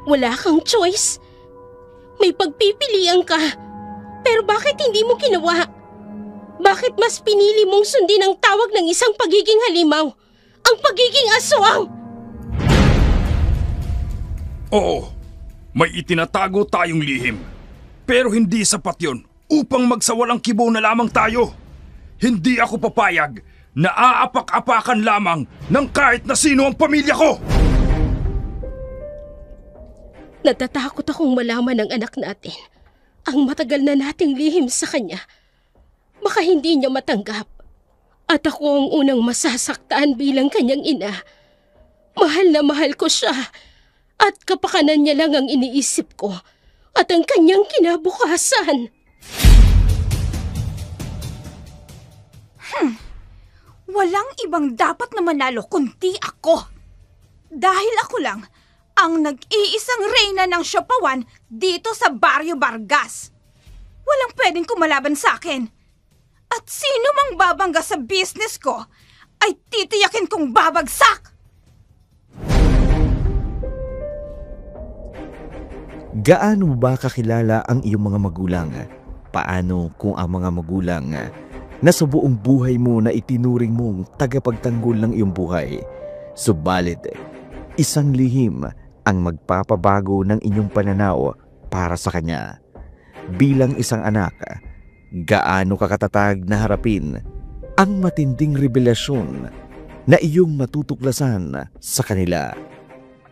Wala kang choice. May pagpipilian ka. Pero bakit hindi mo ginawa? Bakit mas pinili mong sundin ang tawag ng isang pagiging halimaw? Ang pagiging aswang! Oo, may itinatago tayong lihim. Pero hindi sapat yun upang magsawalang kibo na lamang tayo. Hindi ako papayag na aapak-apakan lamang ng kahit na sino ang pamilya ko! Natatakot akong malaman ng anak natin ang matagal na nating lihim sa kanya. Baka hindi niya matanggap. At ako ang unang masasaktan bilang kanyang ina. Mahal na mahal ko siya. At kapakanan niya lang ang iniisip ko. At ang kanyang kinabukasan. Walang ibang dapat na manalo kundi ako. Dahil ako lang ang nag-iisang reyna ng Siopawan dito sa Barrio Vargas. Walang pwedeng kumalaban sa akin. At sino mang babangga sa business ko ay titiyakin kong babagsak. Gaano ba kakilala ang iyong mga magulang? Paano kung ang mga magulang na sa buong buhay mo na itinuring mong tagapagtanggol ng iyong buhay? Subalit, isang lihim ang magpapabago ng inyong pananaw para sa kanya. Bilang isang anak, gaano ka katatag na harapin ang matinding revelasyon na iyong matutuklasan sa kanila?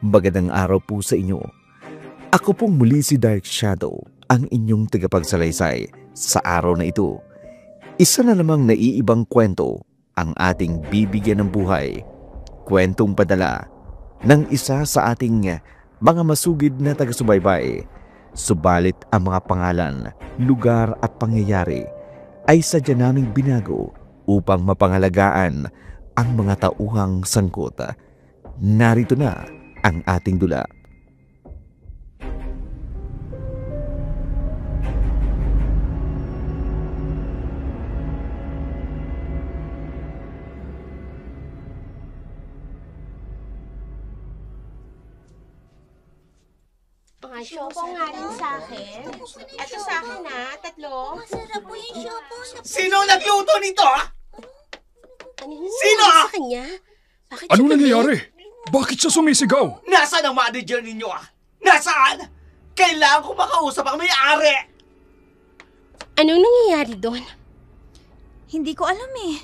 Magandang araw po sa inyo. Ako pong muli si Dark Shadow, ang inyong tagapagsalaysay sa araw na ito. Isa na namang naiibang kwento ang ating bibigyan ng buhay. Kwentong padala ng isa sa ating mga masugid na taga-subaybay. Subalit ang mga pangalan, lugar at pangyayari ay sadya naming binago upang mapangalagaan ang mga tauhang sangkot. Narito na ang ating dula. Siopaw nga rin sa akin. Ito sa akin ha, 3. Masarap po yung siopaw. Sino nagluto nito? Ano Sino? sa kanya? Bakit Ano siya nangyayari? Bakit siya sumisigaw? Nasaan ang manager ninyo? Nasaan? Kailangan ko makausap ang may-ari. Anong nangyayari doon? Hindi ko alam eh.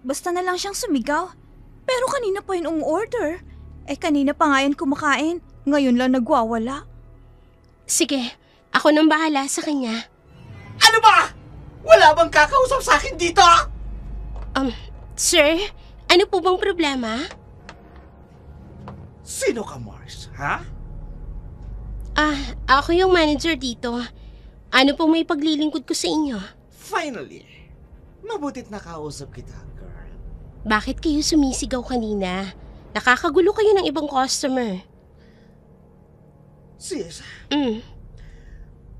Basta na lang siyang sumigaw. Pero kanina pa yun ang order. Kanina pa nga yan kumakain. Ngayon lang nagwawala. Sige, ako nang bahala sa kanya. Ano ba? Wala bang kakausap sa akin dito? Sir, ano po bang problema? Sino ka, Mars? Ha? Ako yung manager dito. Ano pong may paglilingkod ko sa inyo? Finally, mabutit nakausap kita, girl. Bakit kayo sumisigaw kanina? Nakakagulo kayo ng ibang customer. Sis,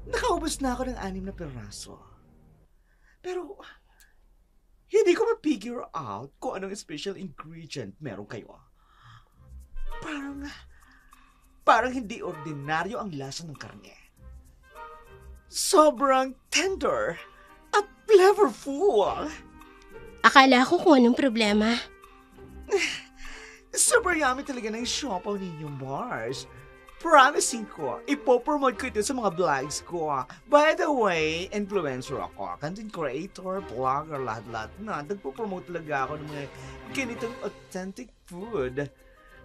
nakaubos na ako ng 6 na peraso. Pero, hindi ko ma-figure out kung anong special ingredient meron kayo. Parang hindi ordinaryo ang lasa ng karne. Sobrang tender at flavorful. Akala ko kung anong problema. Super yummy talaga ng siopaw ninyo, Mars. Promising ko, ipopromote ko ito sa mga vlogs ko. By the way, influencer ako, content creator, vlogger, lahat-lahat na. Nagpo-promote talaga ako ng mga ganitong authentic food.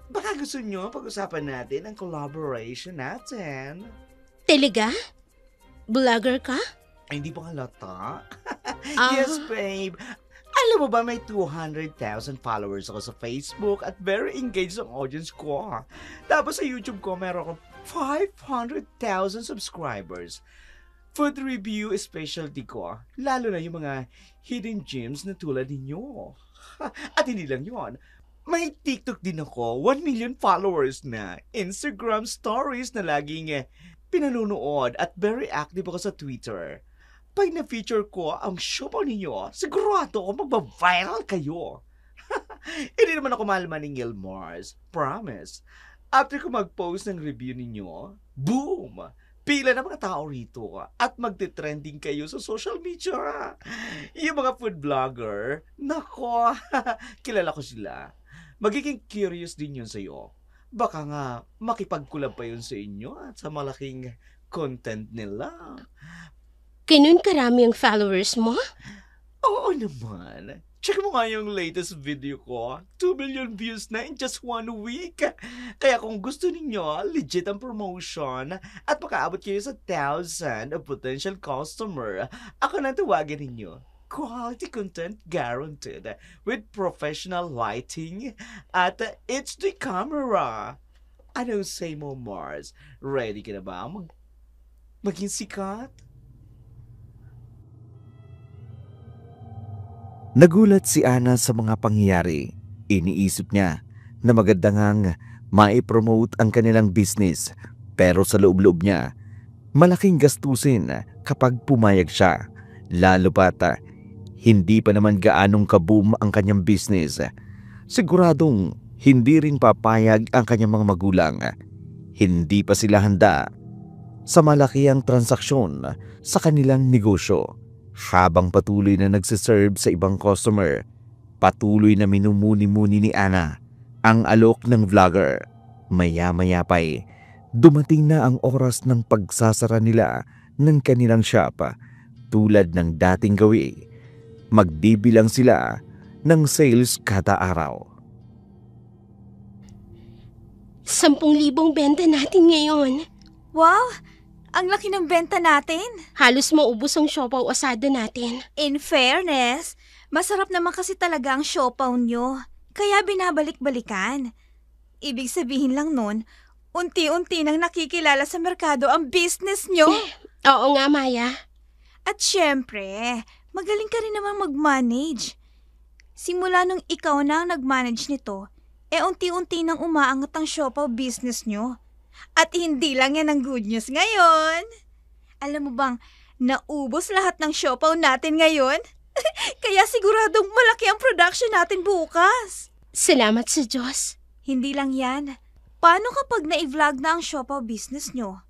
Baka gusto nyo pag-usapan natin ang collaboration natin. Talaga? Vlogger ka? Ay, hindi pa halata? Yes, babe. Alam mo ba may 200,000 followers ako sa Facebook at very engaged ang audience ko. Tapos sa YouTube ko meron akong 500,000 subscribers. Food review is specialty ko, lalo na yung mga hidden gems na tulad ninyo. At hindi lang yon. May TikTok din ako, 1 million followers na. Instagram stories na laging pinanunood at very active ako sa Twitter. Pag na-feature ko ang siopaw ninyo, sigurado ako magba-viral kayo. Hindi naman ako mahal maningil, Mars. Promise. After ko mag-post ng review ninyo, boom! Pila na mga tao rito at magte-trending kayo sa social media. Yung mga food vlogger, nako, kilala ko sila. Magiging curious din yun sa'yo. Baka nga makipag-collab pa yun sa inyo at sa malaking content nila. Ganun karami ang followers mo? Oo naman. Check mo nga yung latest video ko. 2 million views na in just 1 week. Kaya kung gusto ninyo, legit ang promotion at makaabot kayo sa 1,000 of potential customer, ako nang tawagin ninyo. Quality content guaranteed with professional lighting at HD camera. Ano say mo, Mars? Ready ka na ba maging sikat? Nagulat si Ana sa mga pangyayari. Iniisip niya na maganda ngang mai-promote ang kanilang business, pero sa loob-loob niya, malaking gastusin kapag pumayag siya. Lalo pat hindi pa naman gaanong kaboom ang kanyang business. Siguradong hindi rin papayag ang kanyang mga magulang. Hindi pa sila handa sa malakihang transaksyon sa kanilang negosyo. Habang patuloy na nagsiserve sa ibang customer, patuloy na minumuni-muni ni Ana ang alok ng vlogger. Maya-maya pa'y dumating na ang oras ng pagsasara nila ng kanilang shop. Tulad ng dating gawi, magbibilang sila ng sales kada araw. 10,000 benta natin ngayon. Wow! Ang laki ng benta natin. Halos maubos ang siopaw asado natin. In fairness, masarap naman kasi talaga ang siopaw nyo. Kaya binabalik-balikan. Ibig sabihin lang nun, unti-unti nang nakikilala sa merkado ang business nyo. Oo nga, Maya. At syempre, magaling ka rin naman mag-manage. Simula nung ikaw na ang nag-manage nito, unti-unti nang umaangat ang siopaw business nyo. At hindi lang yan ang good news ngayon. Alam mo bang, naubos lahat ng siopaw natin ngayon? Kaya siguradong malaki ang production natin bukas. Salamat sa Diyos. Hindi lang yan. Paano kapag na-vlog na ang siopaw business nyo?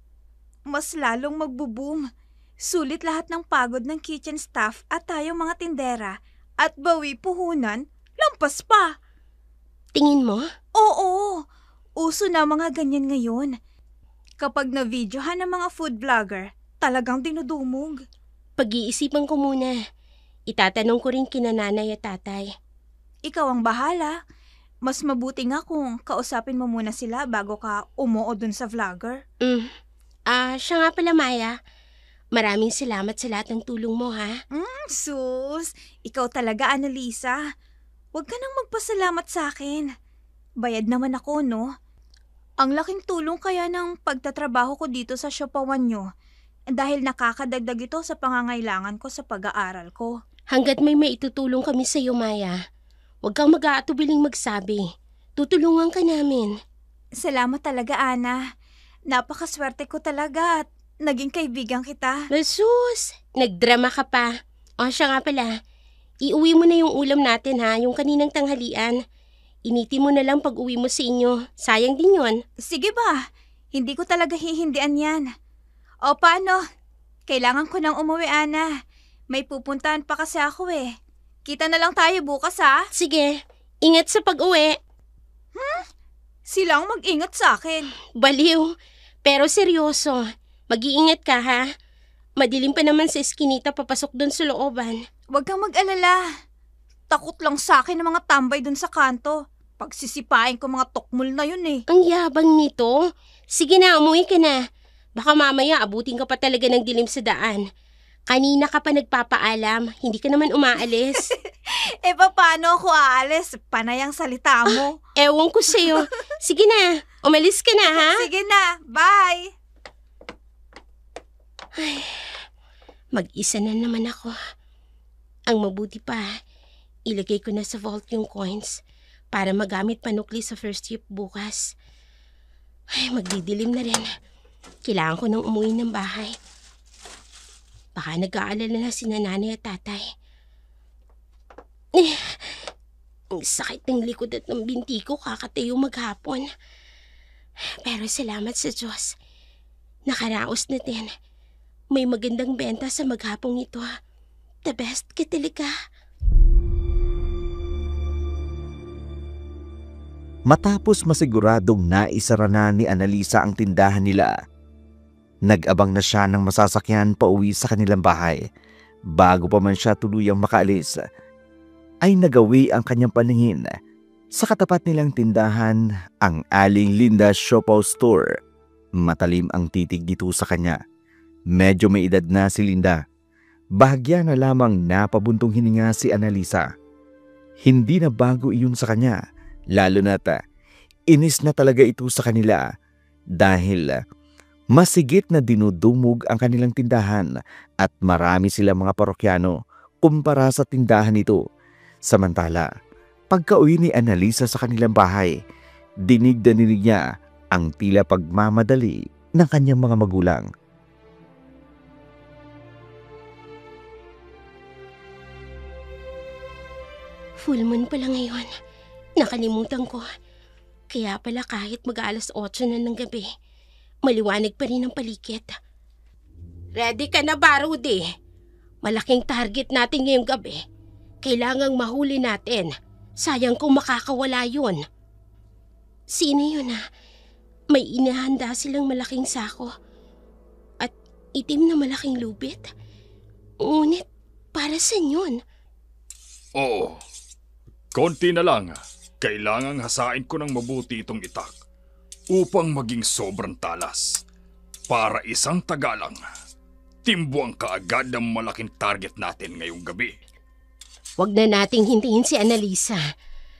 Mas lalong magbo-boom. Sulit lahat ng pagod ng kitchen staff at tayong mga tindera at bawi puhunan, lampas pa. Tingin mo? Oo. Uso na mga ganyan ngayon. Kapag na-videohan ng mga food vlogger, talagang dinudumog. Pag-iisipan ko muna. Itatanong ko rin kina nanay at tatay. Ikaw ang bahala. Mas mabuti nga kung kausapin mo muna sila bago ka umuo dun sa vlogger. Siya nga pala, Maya. Maraming salamat sa lahat ng tulong mo, ha? Sus, ikaw talaga, Annalisa. Huwag ka nang magpasalamat sa akin. Bayad naman ako, no? Ang laking tulong kaya ng pagtatrabaho ko dito sa siopawan nyo dahil nakakadagdag ito sa pangangailangan ko sa pag-aaral ko. Hanggat may maitutulong kami sa iyo, Maya, huwag kang mag-aatubiling magsabi. Tutulungan ka namin. Salamat talaga, Ana. Napakaswerte ko talaga at naging kaibigan kita. Sus, nagdrama ka pa. O siya nga pala, iuwi mo na yung ulam natin, ha, yung kaninang tanghalian. Initi mo na lang pag uwi mo sa inyo. Sayang din yon. Sige ba? Hindi ko talaga hihindian yan. O paano? Kailangan ko nang umuwi, Ana. May pupuntahan pa kasi ako eh. Kita na lang tayo bukas, ha? Sige, ingat sa pag-uwi. Silang mag-ingat sa akin. Baliw, pero seryoso. Mag-iingat ka, ha? Madilim pa naman sa eskinita papasok doon sa looban. Huwag kang mag-alala. Takot lang sa akin ng mga tambay dun sa kanto. Pagsisipain ko mga tokmol na yun eh. Ang yabang nito. Sige na, umuwi ka na. Baka mamaya abutin ka pa talaga ng dilim sa daan. Kanina ka pa nagpapaalam, hindi ka naman umaalis. Paano ako aalis? Panay ang salita mo. Ewan ko sa'yo. Sige na, umalis ka na, ha? Sige na, bye! Ay, mag-isa na naman ako. Ang mabuti pa, ilagay ko na sa vault yung coins para magamit panukli sa first trip bukas. Ay, magdidilim na rin. Kailangan ko nang umuwi ng bahay. Baka nag-aalala na si nanay at tatay. Ang sakit ng likod at ng binti ko kakatayo maghapon. Pero salamat sa Diyos. Nakaraos na din. May magandang benta sa maghapong ito. The best ka talaga. Matapos masiguradong naisara na ni Annalisa ang tindahan nila, nag-abang na siya ng masasakyan pauwi sa kanilang bahay. Bago pa man siya tuluyang makaalis, ay nagawi ang kanyang paningin sa katapat nilang tindahan, ang Aling Linda Siopaw Store. Matalim ang titig dito sa kanya. Medyo may edad na si Linda. Bahagya na lamang napabuntong hininga si Annalisa. Hindi na bago iyon sa kanya, lalo na't inis na talaga ito sa kanila dahil masigit na dinudumog ang kanilang tindahan at marami silang mga parokyano kumpara sa tindahan nito. Samantala, pagka-uwi ni Annalisa sa kanilang bahay, dinig niya ang tila pagmamadali ng kanyang mga magulang. Full moon pala ngayon. Nakalimutan ko. Kaya pala kahit mag-alas 8 na ng gabi, maliwanag pa rin ang paligid. Ready ka na ba, Rudy? Malaking target natin ngayong gabi. Kailangang mahuli natin. Sayang kung makakawala yun. Sino yun ah? May inihanda silang malaking sako. At itim na malaking lubid. Ngunit para saan yun? Oo. Konti na lang. Kailangang hasain ko ng mabuti itong itak upang maging sobrang talas. Para isang tagalang, timbuang kaagad ang malaking target natin ngayong gabi. Huwag na nating hintayin si Annalisa.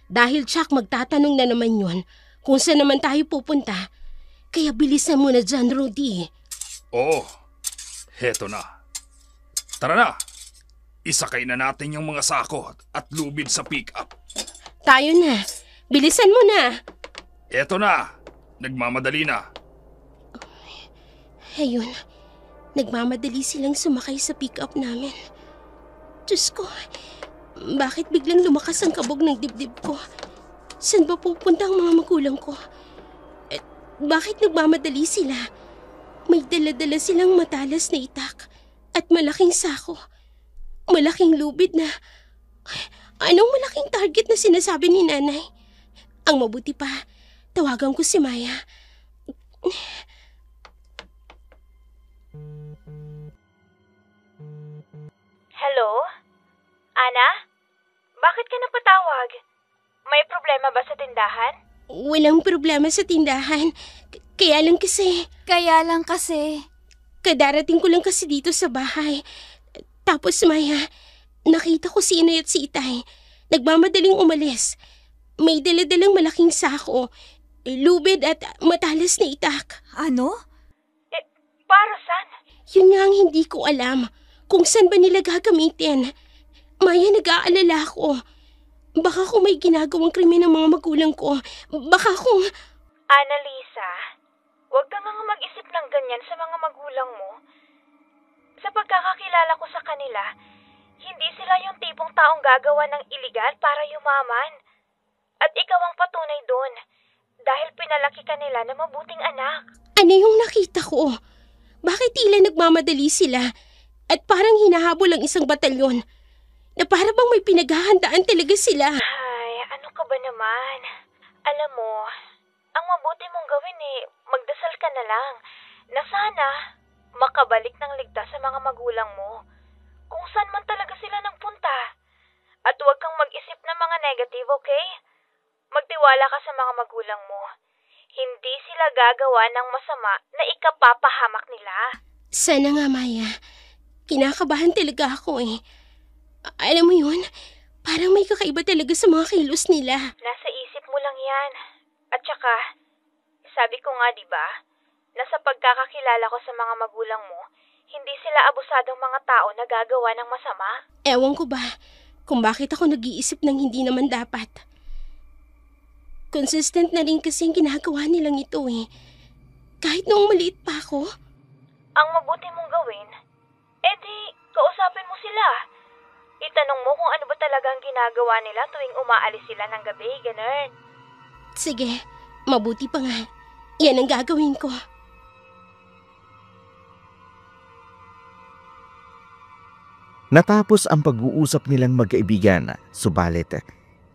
Dahil Chuck magtatanong na naman yun kung saan naman tayo pupunta. Kaya bilisan mo na dyan, Rudy. Oo, heto na. Tara na, isakay na natin yung mga sako at lubid sa pick-up. Tayo na. Bilisan mo na. Eto na, nagmamadali na. Ayun, nagmamadali silang sumakay sa pick-up namin. Diyos ko, bakit biglang lumakas ang kabog ng dibdib ko? Saan ba pupunta ang mga magulang ko? Bakit nagmamadali sila? May dala-dala silang matalas na itak at malaking sako. Malaking lubid na... Anong malaking target na sinasabi ni nanay? Ang mabuti pa, tawagan ko si Maya. Hello? Ana? Bakit ka napatawag? May problema ba sa tindahan? Walang problema sa tindahan. Kaya lang kasi... Kadarating ko lang kasi dito sa bahay. Tapos Maya, nakita ko si Inay at si Itay. Nagmamadaling umalis. May daladalang malaking sako, lubid at matalas na itak. Ano? Para saan? Yun nga ang hindi ko alam. Kung saan ba nila gagamitin. Maya, nag-aalala ko. Baka kung may ginagawang krimen ng mga magulang ko. Baka kung... Annalisa, huwag ka nga mag-isip ng ganyan sa mga magulang mo. Sa pagkakakilala ko sa kanila, hindi sila yung tipong taong gagawa ng iligal para yumaman. At ikaw ang patunay doon. Dahil pinalaki ka nila na mabuting anak. Ano yung nakita ko? Bakit tila nagmamadali sila? At parang hinahabol ang isang batalyon. Na para bang may pinaghahandaan talaga sila. Ay, ano ka ba naman? Alam mo, ang mabuti mong gawin magdasal ka na lang. Na sana, makabalik ng ligtas sa mga magulang mo. Kung saan man talaga sila nagpunta. At huwag kang mag-isip ng mga negative, okay? Magtiwala ka sa mga magulang mo. Hindi sila gagawa ng masama na ikapapahamak nila. Sana nga, Maya. Kinakabahan talaga ako Alam mo yun, parang may kakaiba talaga sa mga kilos nila. Nasa isip mo lang yan. At saka, sabi ko nga diba, na sa pagkakakilala ko sa mga magulang mo, hindi sila abusadong mga tao na gagawa ng masama. Ewan ko ba kung bakit ako nag-iisip ng hindi naman dapat. Consistent na rin kasi ang ginagawa nilang ito Kahit noong maliit pa ako. Ang mabuti mong gawin, edi kausapin mo sila. Itanong mo kung ano ba talaga ang ginagawa nila tuwing umaalis sila ng gabi, ganun. Sige, mabuti pa nga. Yan ang gagawin ko. Natapos ang pag-uusap nilang magkaibigan, subalit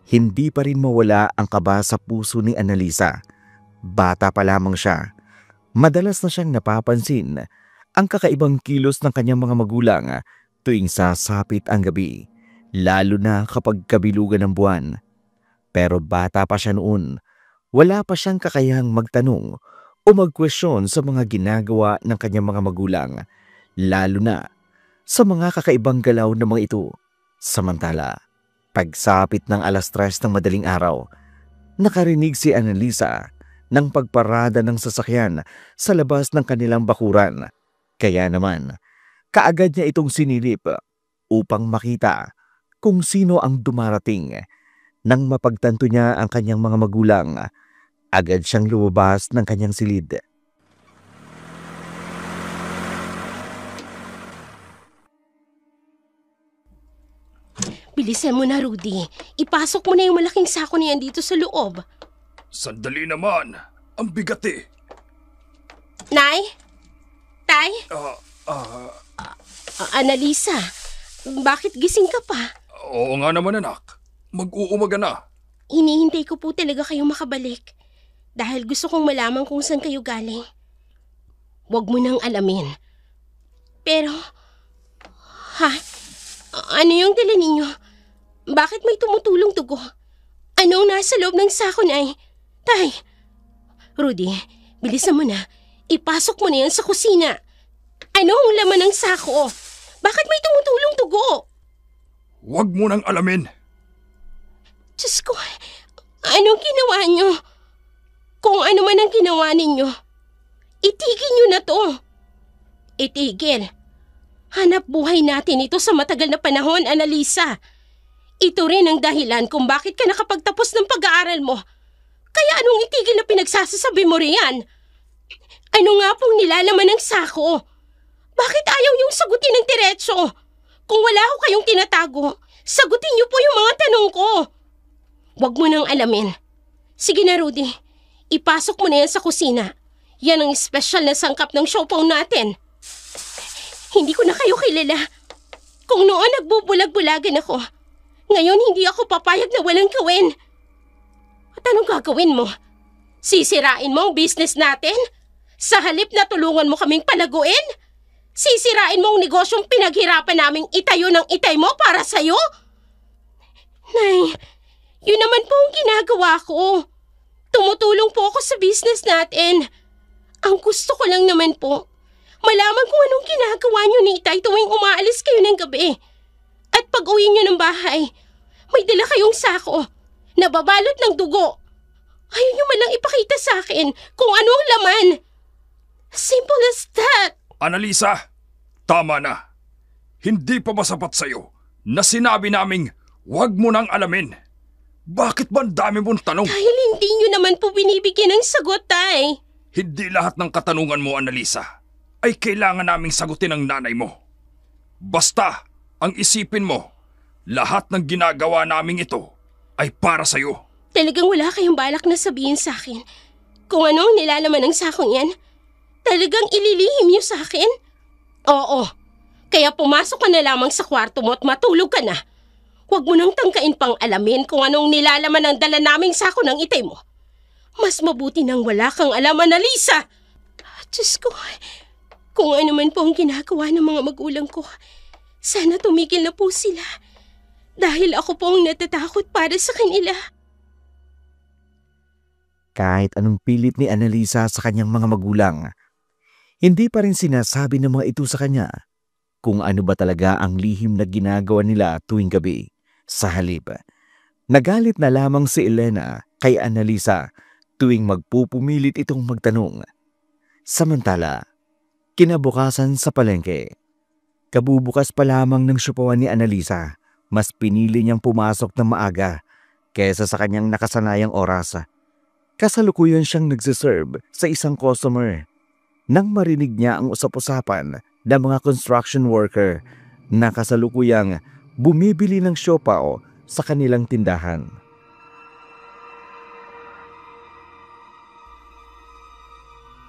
hindi pa rin mawala ang kaba sa puso ni Annalisa. Bata pa lamang siya. Madalas na siyang napapansin ang kakaibang kilos ng kanyang mga magulang tuwing sasapit ang gabi, lalo na kapag kabilugan ng buwan. Pero bata pa siya noon, wala pa siyang kakayahang magtanong o magkwestiyon sa mga ginagawa ng kanyang mga magulang, lalo na sa mga kakaibang galaw ng mga ito. Samantala, pagsapit ng 3:00 ng madaling araw, nakarinig si Annalisa ng pagparada ng sasakyan sa labas ng kanilang bakuran. Kaya naman, kaagad niya itong sinilip upang makita kung sino ang dumarating. Nang mapagtanto niya ang kanyang mga magulang, agad siyang lumabas ng kanyang silid. Bilisan mo na, Rudy. Ipasok mo na yung malaking sako niyan dito sa loob. Sandali naman. Ang bigat eh. Nay? Tay? Ah, Annalisa, bakit gising ka pa? Oo nga naman anak. Mag-uumaga na. Hinihintay ko po talaga kayong makabalik. Dahil gusto kong malaman kung saan kayo galing. Huwag mo nang alamin. Pero, ano yung dala ninyo? Bakit may tumutulong dugo? Anong nasa loob ng sako, Nay? Tay! Rudy, bilisan mo na. Ipasok mo na yan sa kusina. Anong laman ng sako? Bakit may tumutulong dugo? Huwag mo nang alamin. Diyos ko, anong ginawa nyo? Kung ano man ang ginawa ninyo, itigil nyo na to. Itigil. Hanap buhay natin ito sa matagal na panahon, Annalisa. Ito rin ang dahilan kung bakit ka nakapagtapos ng pag-aaral mo. Kaya anong itigil na pinagsasasabi mo riyan? Ano nga pong nilalaman ng sako? Bakit ayaw niyong sagutin ng diretso? Kung wala ko kayong tinatago, sagutin niyo po yung mga tanong ko. Huwag mo nang alamin. Sige na, Rudy. Ipasok mo na yan sa kusina. Yan ang espesyal na sangkap ng siopaw natin. Hindi ko na kayo kilala. Kung noon nagbubulag-bulagan ako, ngayon hindi ako papayag na walang gawin. At anong gagawin mo? Sisirain mo ang business natin? Sa halip na tulungan mo kaming palaguin? Sisirain mo ang negosyong pinaghirapan naming itayo ng itay mo para sa'yo? Nay, yun naman po ang ginagawa ko. Tumutulong po ako sa business natin. Ang gusto ko lang naman po, malaman kung anong ginagawa niyo ni Itay tuwing umaalis kayo ng gabi. At pag uwi niyo ng bahay, may dala kayong sako na babalot ng dugo. Ayaw niyo man lang ipakita sa akin kung ano ang laman. Simple as that. Annalisa, tama na. Hindi pa ba sapat sa'yo na sinabi naming huwag mo nang alamin? Bakit ba ang dami mong tanong? Dahil hindi niyo naman po binibigyan ng sagot, Tay. Hindi lahat ng katanungan mo, Annalisa, ay kailangan naming sagutin ng nanay mo. Basta, ang isipin mo, lahat ng ginagawa naming ito ay para sa'yo. Talagang wala kayong balak na sabihin sa akin kung ano ang nilalaman ng sakong yan? Talagang ililihim niyo sa akin? Oo, kaya pumasok ka na lamang sa kwarto mo at matulog ka na. Huwag mo nang tangkain pang alamin kung anong nilalaman ng dala naming sako ng itay mo. Mas mabuti nang wala kang alam, Annalisa! Diyos ko, kung ano man po ang ginagawa ng mga magulang ko, sana tumigil na po sila. Dahil ako po ang natatakot para sa kanila. Kahit anong pilit ni Annalisa sa kanyang mga magulang, hindi pa rin sinasabi ng mga ito sa kanya kung ano ba talaga ang lihim na ginagawa nila tuwing gabi. Sa halip, nagalit na lamang si Elena kay Annalisa tuwing magpupumilit itong magtanong. Samantala, kinabukasan sa palengke, kabubukas pa lamang ng siopawan ni Annalisa, mas pinili niyang pumasok ng maaga kaysa sa kanyang nakasanayang oras. Kasalukuyan siyang nagsiserve sa isang customer nang marinig niya ang usap-usapan ng mga construction worker na kasalukuyang bumibili ng siopaw sa kanilang tindahan.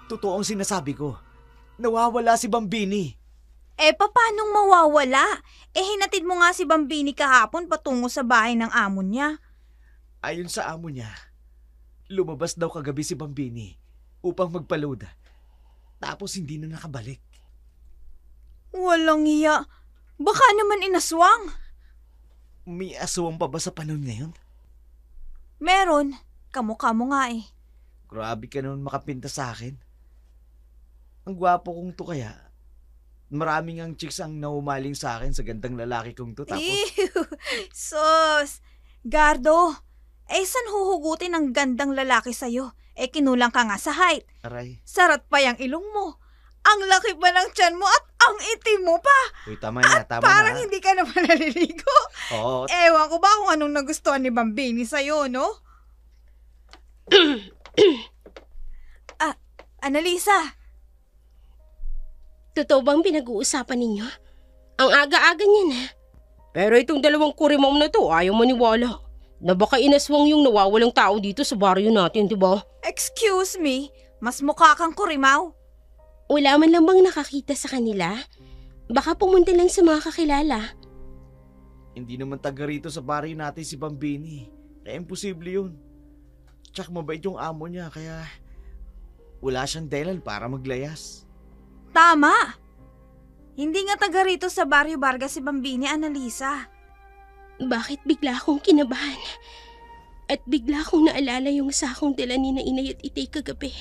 Totoo ang sinasabi ko. Nawawala si Bambini. Papanong mawawala? Hinatid mo nga si Bambini kahapon patungo sa bahay ng amo niya. Ayon sa amo niya, lumabas daw kagabi si Bambini upang magpa-load. Tapos hindi na nakabalik. Walang iya. Baka naman inaswang. May aswang pa ba sa panahon ngayon? Meron. Kamukha mo nga eh. Grabe ka naman makapinta sa akin. Ang gwapo kong to kaya. Maraming ang chicks ang naumaling sa akin sa gandang lalaki kong to. Tapos, Ew, sus! Gardo, saan huhugutin ang gandang lalaki sa'yo? Kinulang ka nga sa height. aray. Sarat pa yung ilong mo. Ang laki pa ng tiyan mo at ang itim mo pa. Uy, tama na, tama Parang na. hindi ka naman naliligo. Oo, Ewan ko ba kung anong nagustuhan ni Bambini sa'yo, no? Annalisa, Totoo bang pinag-uusapan ninyo? Ang aga-aga niyan eh. Pero itong dalawang kurimom na to, ayaw maniwala. Na baka inaswang yung nawawalang tao dito sa baryo natin, di ba? excuse me, mas mukha kang kurimaw. Wala man lang bang nakakita sa kanila? Baka pumunta lang sa mga kakilala. hindi naman taga rito sa baryo natin si Bambini. Kaya imposible yun. Tsak mabait yung amo niya, kaya wala siyang dahilan para maglayas. Tama! Hindi nga taga rito sa Barrio Vargas si Bambini, Annalisa. Bakit bigla akong kinabahan? At bigla akong naalala yung sakong dala ni na inay at itay kagabi.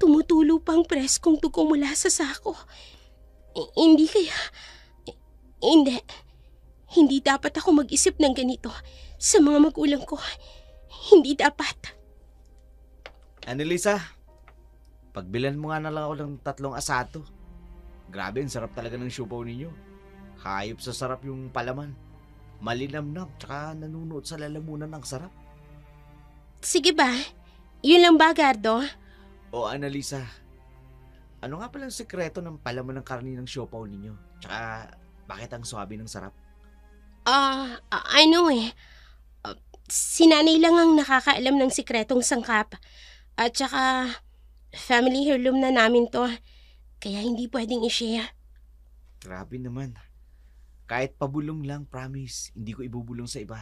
Tumutulo pang preskong dugo mula sa sako. Hindi kaya... Hindi. Hindi dapat ako mag-isip ng ganito sa mga magulang ko. Hindi dapat. Annalisa, pagbilan mo nga na lang ako ng 3 asato. Grabe, ang sarap talaga ng siopaw ninyo. Hayop sa sarap yung palaman. Malinamnam, tsaka nanunuot sa lalamunan ang sarap. Sige ba? Yun lang ba, Gardo? O Annalisa, ano nga palang sekreto ng palaman ng karni ng siopaw ninyo? Tsaka, bakit ang swabe ng sarap? Si nanay lang ang nakakaalam ng sikretong sangkap. At saka, family heirloom na namin to. Kaya hindi pwedeng i-share. Grabe naman. Kahit pabulong lang, promise, hindi ko ibubulong sa iba.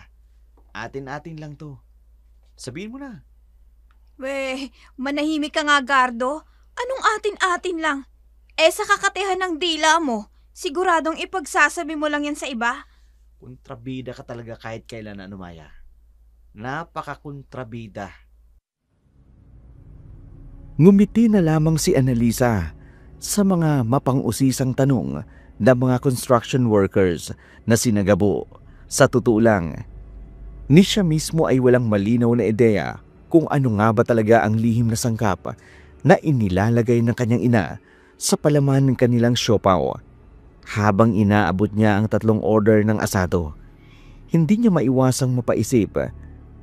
Atin-atin lang to. Sabihin mo na. Weh, manahimik ka nga, Gardo. Anong atin-atin lang? Sa kakatehan ng dila mo, siguradong ipagsasabi mo lang yan sa iba? Kontrabida ka talaga kahit kailan, Maya. Napaka-kontrabida. Ngumiti na lamang si Annalisa sa mga mapang-usisang tanong ng mga construction workers na sinagabo. Sa totoo lang, ni siya mismo ay walang malinaw na ideya kung ano nga ba talaga ang lihim na sangkap na inilalagay ng kanyang ina sa palaman ng kanilang siopaw. Habang inaabot niya ang 3 order ng asado, hindi niya maiwasang mapaisip,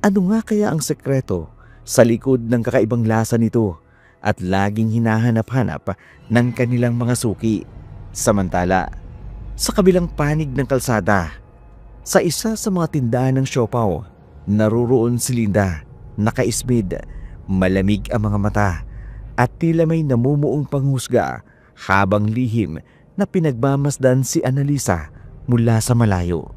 ano nga kaya ang sekreto sa likod ng kakaibang lasa nito at laging hinahanap-hanap ng kanilang mga suki. Samantala, sa kabilang panig ng kalsada, sa isa sa mga tindahan ng siopaw, naruroon si Linda, nakaismid, malamig ang mga mata at tila may namumuong panghusga habang lihim na pinagmamasdan si Annalisa mula sa malayo.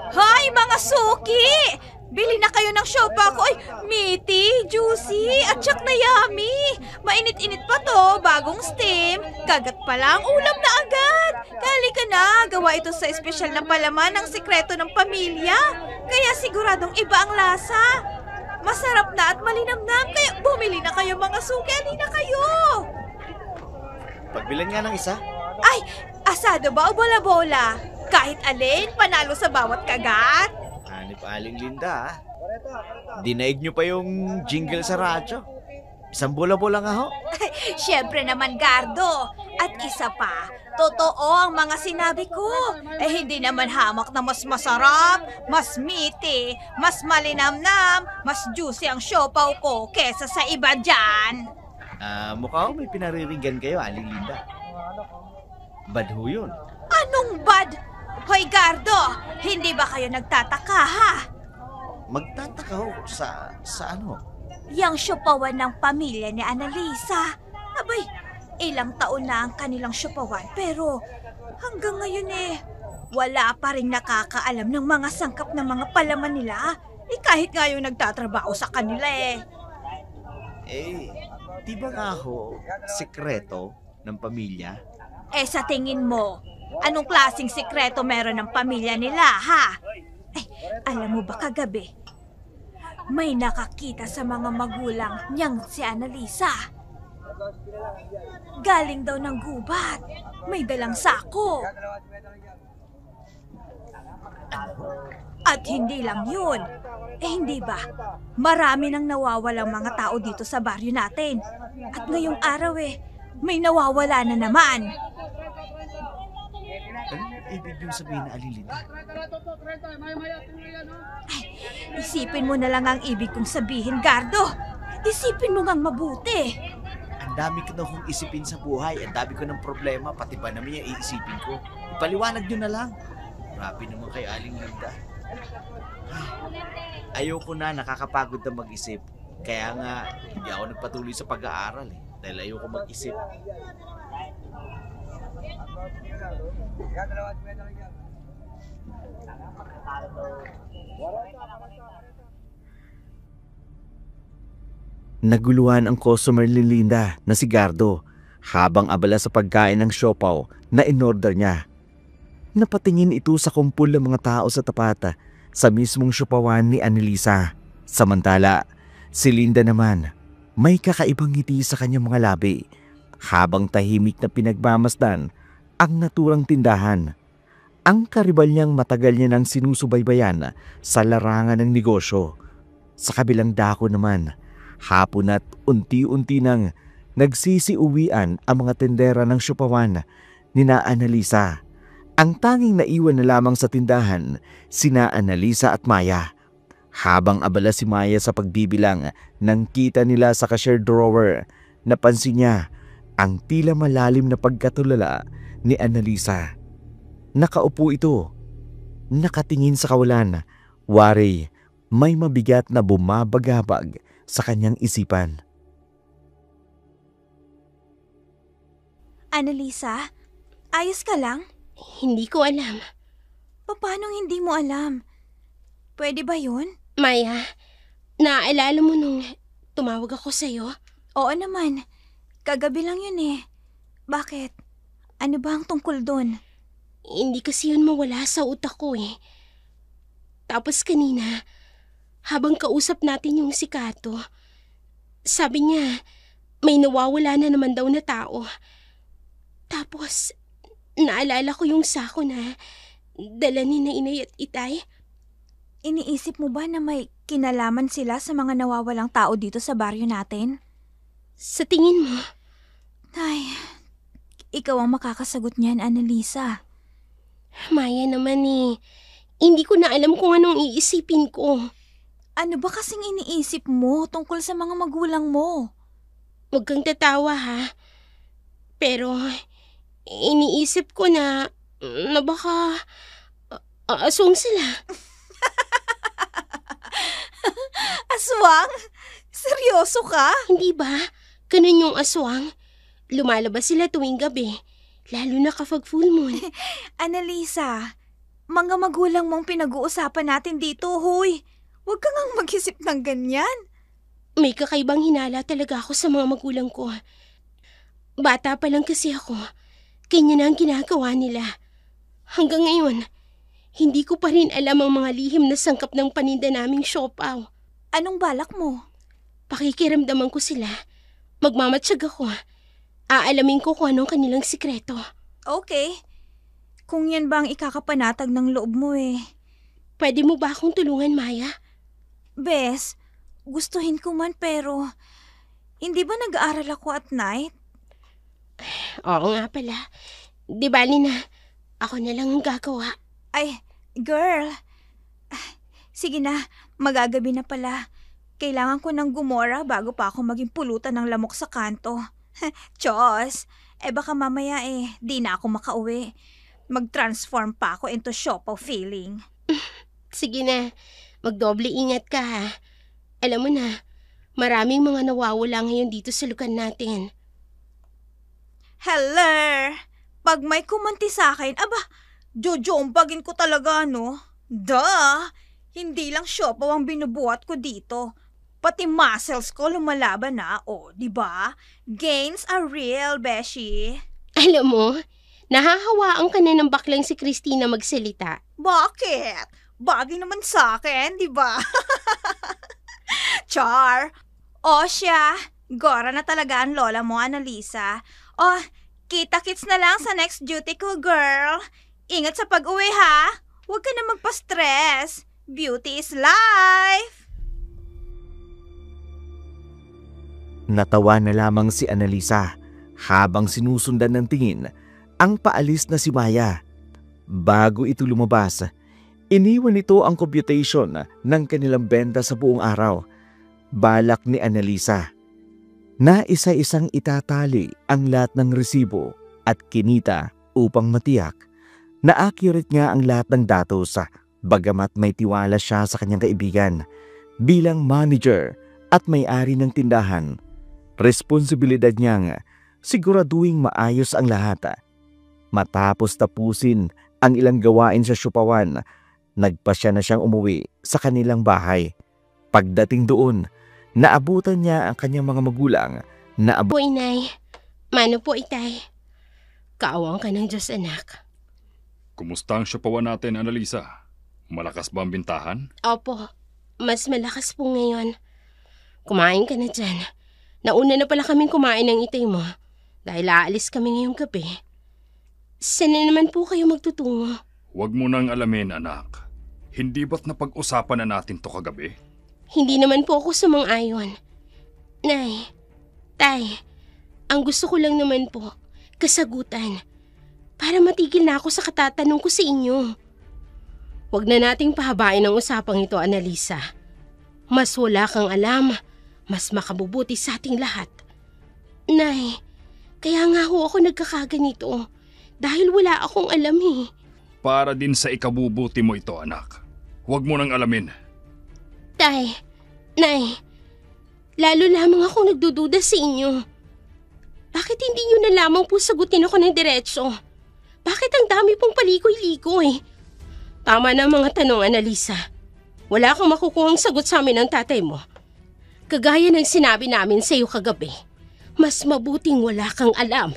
Hoy, mga suki! Bili na kayo ng siopaw ko. Ay, meaty, juicy, at tsak na yummy. Mainit-init pa to, bagong steam. Kagat pa lang, ulam na agad. Kali ka na, gawa ito sa espesyal na palaman ng sikreto ng pamilya. Kaya siguradong iba ang lasa. Masarap na at malinamnam, kaya bumili na kayo mga suki. Alina kayo. Pagbilan nga ng isa. Ay, asado ba o bola-bola? Kahit alin, panalo sa bawat kagat. Hanip aling Linda, ah. Dinaig nyo pa yung jingle sa radyo. Isang bola-bola nga ho. Siyempre naman, Gardo. At isa pa, totoo ang mga sinabi ko. Hindi naman hamak na mas masarap, mas meaty, mas malinamnam, mas juicy ang siopaw ko kesa sa iba dyan. Mukha may pinaririgan kayo, aling Linda. Bad ho yun. Anong bad? Hoy, Gardo, Hindi ba kayo nagtataka, ha? Magtataka ho sa ano? Yang syupawan ng pamilya ni Annalisa. Abay, ilang taon na ang kanilang syupawan pero hanggang ngayon wala pa rin nakakaalam ng mga sangkap ng mga palaman nila. Kahit nga yung nagtatrabaho sa kanila Di ba nga ho, sikreto ng pamilya? Sa tingin mo, anong klaseng sikreto meron ng pamilya nila, ha? Alam mo ba kagabi, may nakakita sa mga magulang niyang si Annalisa. Galing daw ng gubat, may dalang sako. At hindi lang yun. Hindi ba? Marami nang nawawalang mga tao dito sa baryo natin. At ngayong araw may nawawala na naman. Anong ibig yung sabihin na Alilinda? Isipin mo na lang ang ibig kong sabihin, Gardo. Isipin mo ngang mabuti. Ang dami ko na kong isipin sa buhay. Ang dami ko ng problema. Pati ba naman yung iisipin ko? Ipaliwanag nyo na lang. Grabe naman kay Aling Linda. Ayoko na, nakakapagod na mag-isip. Kaya nga, hindi ako nagpatuloy sa pag-aaral dahil ayoko mag-isip. Naguluhan ang customer ni Linda na si Gardo habang abala sa pagkain ng siopaw na inorder niya. Napatingin ito sa kumpul ng mga tao sa tapat sa mismong siopawan ni Annalisa. Samantala, si Linda naman may kakaibang ngiti sa kanyang mga labi habang tahimik na pinagmamasdan ang naturang tindahan. Ang karibal niyang matagal niya nang sinusubaybayan sa larangan ng negosyo. Sa kabilang dako naman, hapon at unti-unti nang nagsisiuwian ang mga tendera ng siopawan ni na Annalisa. Ang tanging naiwan na lamang sa tindahan, sina Annalisa at Maya. Habang abala si Maya sa pagbibilang ng kita nila sa cashier drawer, napansin niya ang tila malalim na pagkatulala ni Annalisa. Nakaupo ito, nakatingin sa kawalan, wari may mabigat na bumabagabag sa kanyang isipan. Annalisa, ayos ka lang? Hindi ko alam. Paano hindi mo alam? Pwede ba yun? Maya, naaalala mo nung tumawag ako sa'yo? Oo naman. Kagabi lang yun Bakit? Ano ba ang tungkol doon? Hindi kasi yun mawala sa utak ko Tapos kanina, habang kausap natin yung si Kato, sabi niya, may nawawala na naman daw na tao. Tapos, naalala ko yung sako na dala ni na Inay at Itay. Iniisip mo ba na may kinalaman sila sa mga nawawalang tao dito sa baryo natin? Sa tingin mo? Ay, ikaw ang makakasagot niyan, Annalisa. Maya naman hindi ko na alam kung anong iisipin ko. Ano ba kasing iniisip mo tungkol sa mga magulang mo? Huwag kang tatawa ha. Pero, iniisip ko na baka aswang sila. Aswang? Seryoso ka? Hindi ba? Ganun yung aswang. Lumalabas sila tuwing gabi, lalo na kapag full moon. Annalisa, mga magulang mong pinag-uusapan natin dito, huy. Huwag kang mag-isip ng ganyan. May kakaibang hinala talaga ako sa mga magulang ko. Bata pa lang kasi ako. Kanya na ang ginagawa nila. Hanggang ngayon, hindi ko pa rin alam ang mga lihim na sangkap ng paninda naming siopaw. Anong balak mo? Pakikiramdaman ko sila. Magmamatsyag ako. Aalamin ko kung anong kanilang sikreto. Okay. Kung yan ba ang ikakapanatag ng loob mo Pwede mo ba akong tulungan, Maya? Bes, gustuhin ko man pero hindi ba nag-aaral ako at night? Oo nga pala. Di bali na. Ako na lang ang gagawa. Ay, girl. Sige na, magagabi na pala. Kailangan ko ng gumora bago pa ako maging pulutan ng lamok sa kanto. Diyos, baka mamaya di na ako makauwi. mag-transform pa ako into siopaw feeling. Sige na, magdoble ingat ka ha. Alam mo na, maraming mga nawawala ngayon dito sa lugar natin. Hello! Pag may kumanti sa akin, jojombagin ko talaga, no? Duh! Hindi lang siopaw ang binubuhat ko dito. Pati muscles ko lumalaban na, di ba? Gains are real, beshi. Alam mo, nahahawaan ka na ng baklang si Christina magsalita. Bakit? Bagay naman sa akin, di ba? Char! Siya, gora na talaga ang lola mo, Annalisa. Kita-kits na lang sa next duty ko, girl. Ingat sa pag-uwi, ha? Huwag ka na magpa-stress. Beauty is life! Natawa na lamang si Annalisa habang sinusundan ng tingin ang paalis na si Maya. Bago ito lumabas, iniwan nito ang computation ng kanilang benta sa buong araw. Balak ni Annalisa na isa-isang itatali ang lahat ng resibo at kinita upang matiyak na accurate nga ang lahat ng datos, bagamat may tiwala siya sa kanyang kaibigan bilang manager at may-ari ng tindahan. Responsibilidad niyang siguraduhing maayos ang lahat. Matapos tapusin ang ilang gawain sa Siopawan, nagpasya na siyang umuwi sa kanilang bahay. Pagdating doon, naabutan niya ang kanyang mga magulang na Po, inay. Mano po, itay. Kaawang ka ng Diyos, anak. Kumusta ang Siopawan natin, Annalisa? Malakas ba ang bintahan? Opo, mas malakas po ngayon. Kumain ka na dyan. Nauna na pala kaming kumain ng itay mo dahil aalis kami ngayong gabi. Saan na naman po kayo magtutungo? Huwag mo nang alamin, anak. Hindi ba't napag-usapan na natin to kagabi? Hindi naman po ako sumang-ayon. Nay, tay, ang gusto ko lang naman po, kasagutan. Para matigil na ako sa katatanong ko sa inyo. Huwag na nating pahabain ang usapang ito, Annalisa. Mas wala kang alam, mas makabubuti sa ating lahat. Nay, kaya nga ho ako nagkakaganito dahil wala akong alam eh. Para din sa ikabubuti mo ito, anak. Huwag mo nang alamin. Tay, nay, lalo lamang ako nagdududa sa inyo. Bakit hindi nyo na lamang po sagutin ako ng diretso? Bakit ang dami pong palikoy-likoy? Tama na mga tanong, Annalisa. Wala kang makukuhang sagot sa amin ng tatay mo. Kagaya ng sinabi namin sa iyo kagabi, mas mabuting wala kang alam.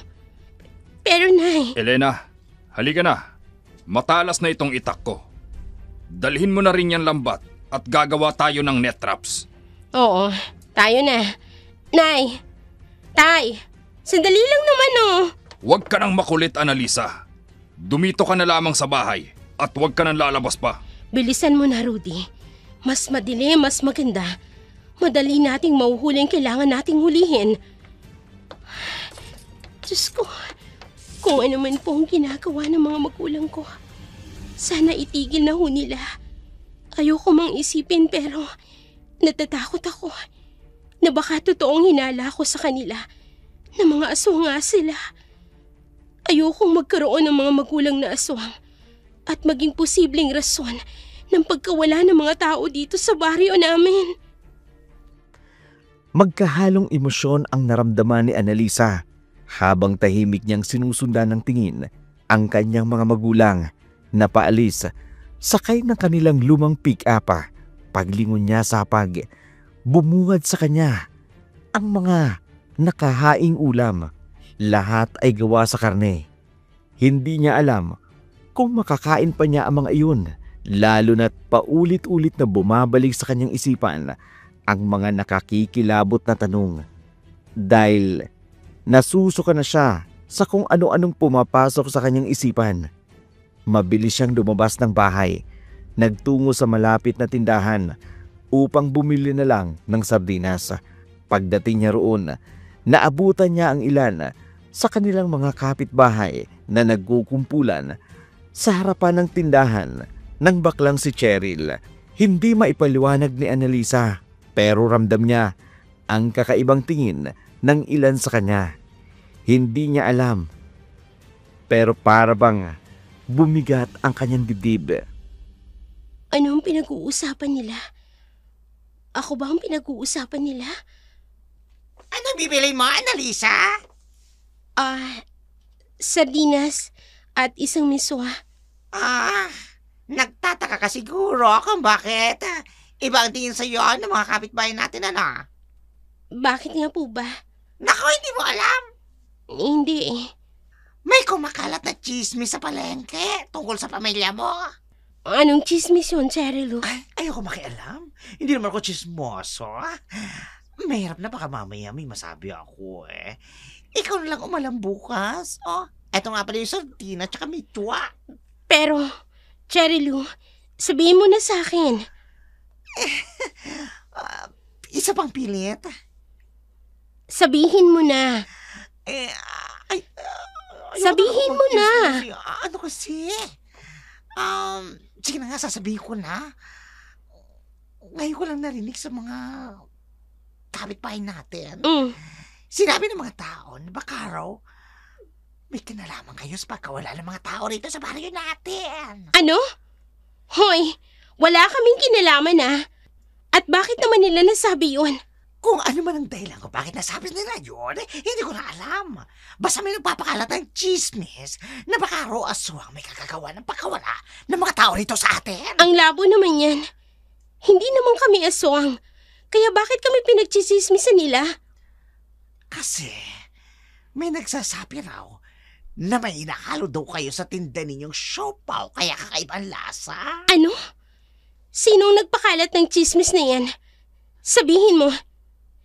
Pero nay... Elena, halika na. Matalas na itong itak ko. Dalhin mo na rin yan lambat at gagawa tayo ng net traps. Oo, tayo na. Nay, tay, sandali lang naman oh. Huwag ka nang makulit, Annalisa. Dumito ka na lamang sa bahay at huwag ka nang lalabas pa. Bilisan mo na, Rudy. Mas madilim, mas maganda. Madali nating mahuhuli ang kailangan nating hulihin. Diyos ko, kung ano man po ang ginagawa ng mga magulang ko, sana itigil na ho nila. Ayoko mang isipin pero natatakot ako na baka totoong hinala ko sa kanila na mga aswang nga sila. Ayokong magkaroon ng mga magulang na aswang at maging posibleng rason ng pagkawala ng mga tao dito sa baryo namin. Magkahalong emosyon ang naramdaman ni Annalisa habang tahimik niyang sinusundan ng tingin ang kanyang mga magulang na paalis sakay ng kanilang lumang pick-up. Paglingon niya sa hapag, bumungad sa kanya ang mga nakahaing ulam. Lahat ay gawa sa karne. Hindi niya alam kung makakain pa niya ang mga iyon, lalo na't paulit-ulit na bumabalik sa kanyang isipan ang mga nakakikilabot na tanong. Dahil nasusuka na siya sa kung ano-anong pumapasok sa kanyang isipan. Mabilis siyang lumabas ng bahay, nagtungo sa malapit na tindahan upang bumili na lang ng sardinas. Pagdating niya roon, naabutan niya ang ilan sa kanilang mga kapitbahay na nagkukumpulan sa harapan ng tindahan ng baklang si Cheryl. Hindi maipaliwanag ni Annalisa pero ramdam niya ang kakaibang tingin ng ilan sa kanya. Hindi niya alam pero para bang bumigat ang kanyang dibdib. Ano ang pinag-uusapan nila? Ako ba ang pinag-uusapan nila? Ano bibili mo, Annalisa? Sardinas at isang miswa. Nagtataka ka siguro kung bakit. Iba ang tingin sa'yo ng mga kapitbahay natin, ano? Bakit nga po ba? Naku, hindi mo alam. Hindi eh. May kumakalat na chismis sa palengke tungkol sa pamilya mo. Anong chismis yun, Cherry Lou? Ay, ayoko makialam. Hindi naman ako chismoso. Mahirap na baka mamaya may masabi ako eh. Ikaw na lang umalam bukas. Eto nga pala yung sardina tsaka mitwa. Pero, Cherry Lou, sabihin mo na sa akin. Isa pang pilit. Sabihin mo na. Sabihin mo na. Ano kasi? Sige na nga, sasabihin ko na. Ngayon ko lang narinig sa mga kapitbahay natin. Sinabi ng mga tao na baka raw may kinalaman kayo sa pagkawala ng mga tao rito sa baryo natin. Ano? Hoy, wala kaming kinalaman At bakit naman nila nasabi yun? Kung ano man ang dahilan ko bakit nasabi nila yun, hindi ko na alam. Basta may nagpapakalat ng chismis na baka raw aswang may kagagawa ng pagkawala ng mga tao rito sa atin. Ang labo naman yan. Hindi naman kami aswang. Kaya bakit kami pinagchismismisan nila? Kasi may nagsasabi raw na may inahalo daw kayo sa tinda ninyong siopaw kaya kakaibang lasa. Ano? Sinong nagpakalat ng chismis na yan? Sabihin mo.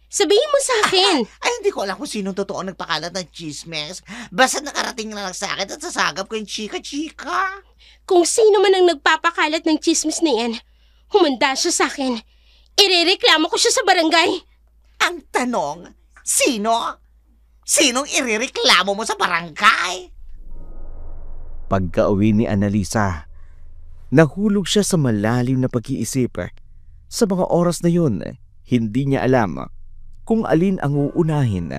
Sabihin mo sa akin. Ay, hindi ko alam kung sinong totoo nagpakalat ng chismis. Basta nakarating na lang sa akin at sasagap ko yung chika-chika. Kung sino man ang nagpapakalat ng chismis na yan, humanda siya sa akin. Irereklamo ko siya sa barangay. Ang tanong, sino? Sinong irereklamo mo sa barangay? Pagka-uwi ni Annalisa, nahulog siya sa malalim na pag-iisip. Sa mga oras na yun, hindi niya alam kung alin ang uunahin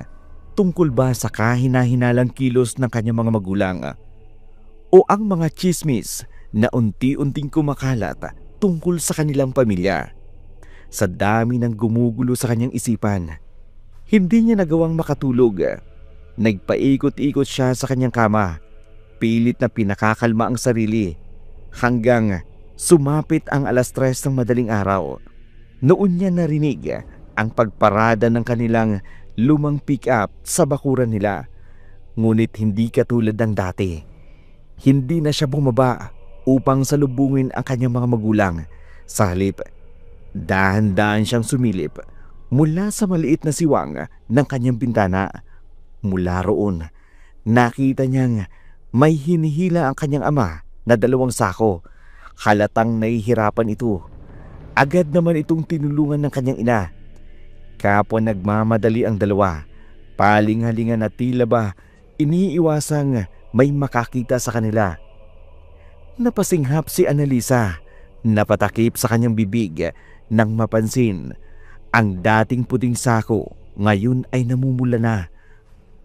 tungkol ba sa kahina-hinalang kilos ng kanyang mga magulang o ang mga chismis na unti-unting kumakalat tungkol sa kanilang pamilya. Sa dami ng gumugulo sa kanyang isipan, hindi niya nagawang makatulog. Nagpaikot-ikot siya sa kanyang kama, pilit na pinakakalma ang sarili hanggang sumapit ang 3:00 ng madaling araw. Noon niya narinig ang pagparada ng kanilang lumang pick-up sa bakuran nila. Ngunit hindi katulad ng dati. Hindi na siya bumaba upang salubungin ang kanyang mga magulang. Sa halip, dahan-dahan siyang sumilip mula sa maliit na siwang ng kanyang bintana. Mula roon, nakita niyang may hinihila ang kanyang ama na 2 sako. Halatang nahihirapan ito. Agad naman itong tinulungan ng kanyang ina. Kapwa nagmamadali ang 2, paling-halingan na tila ba iniiwasang may makakita sa kanila. Napasinghap si Annalisa, napatakip sa kanyang bibig nang mapansin ang dating puting sako ngayon ay namumula na.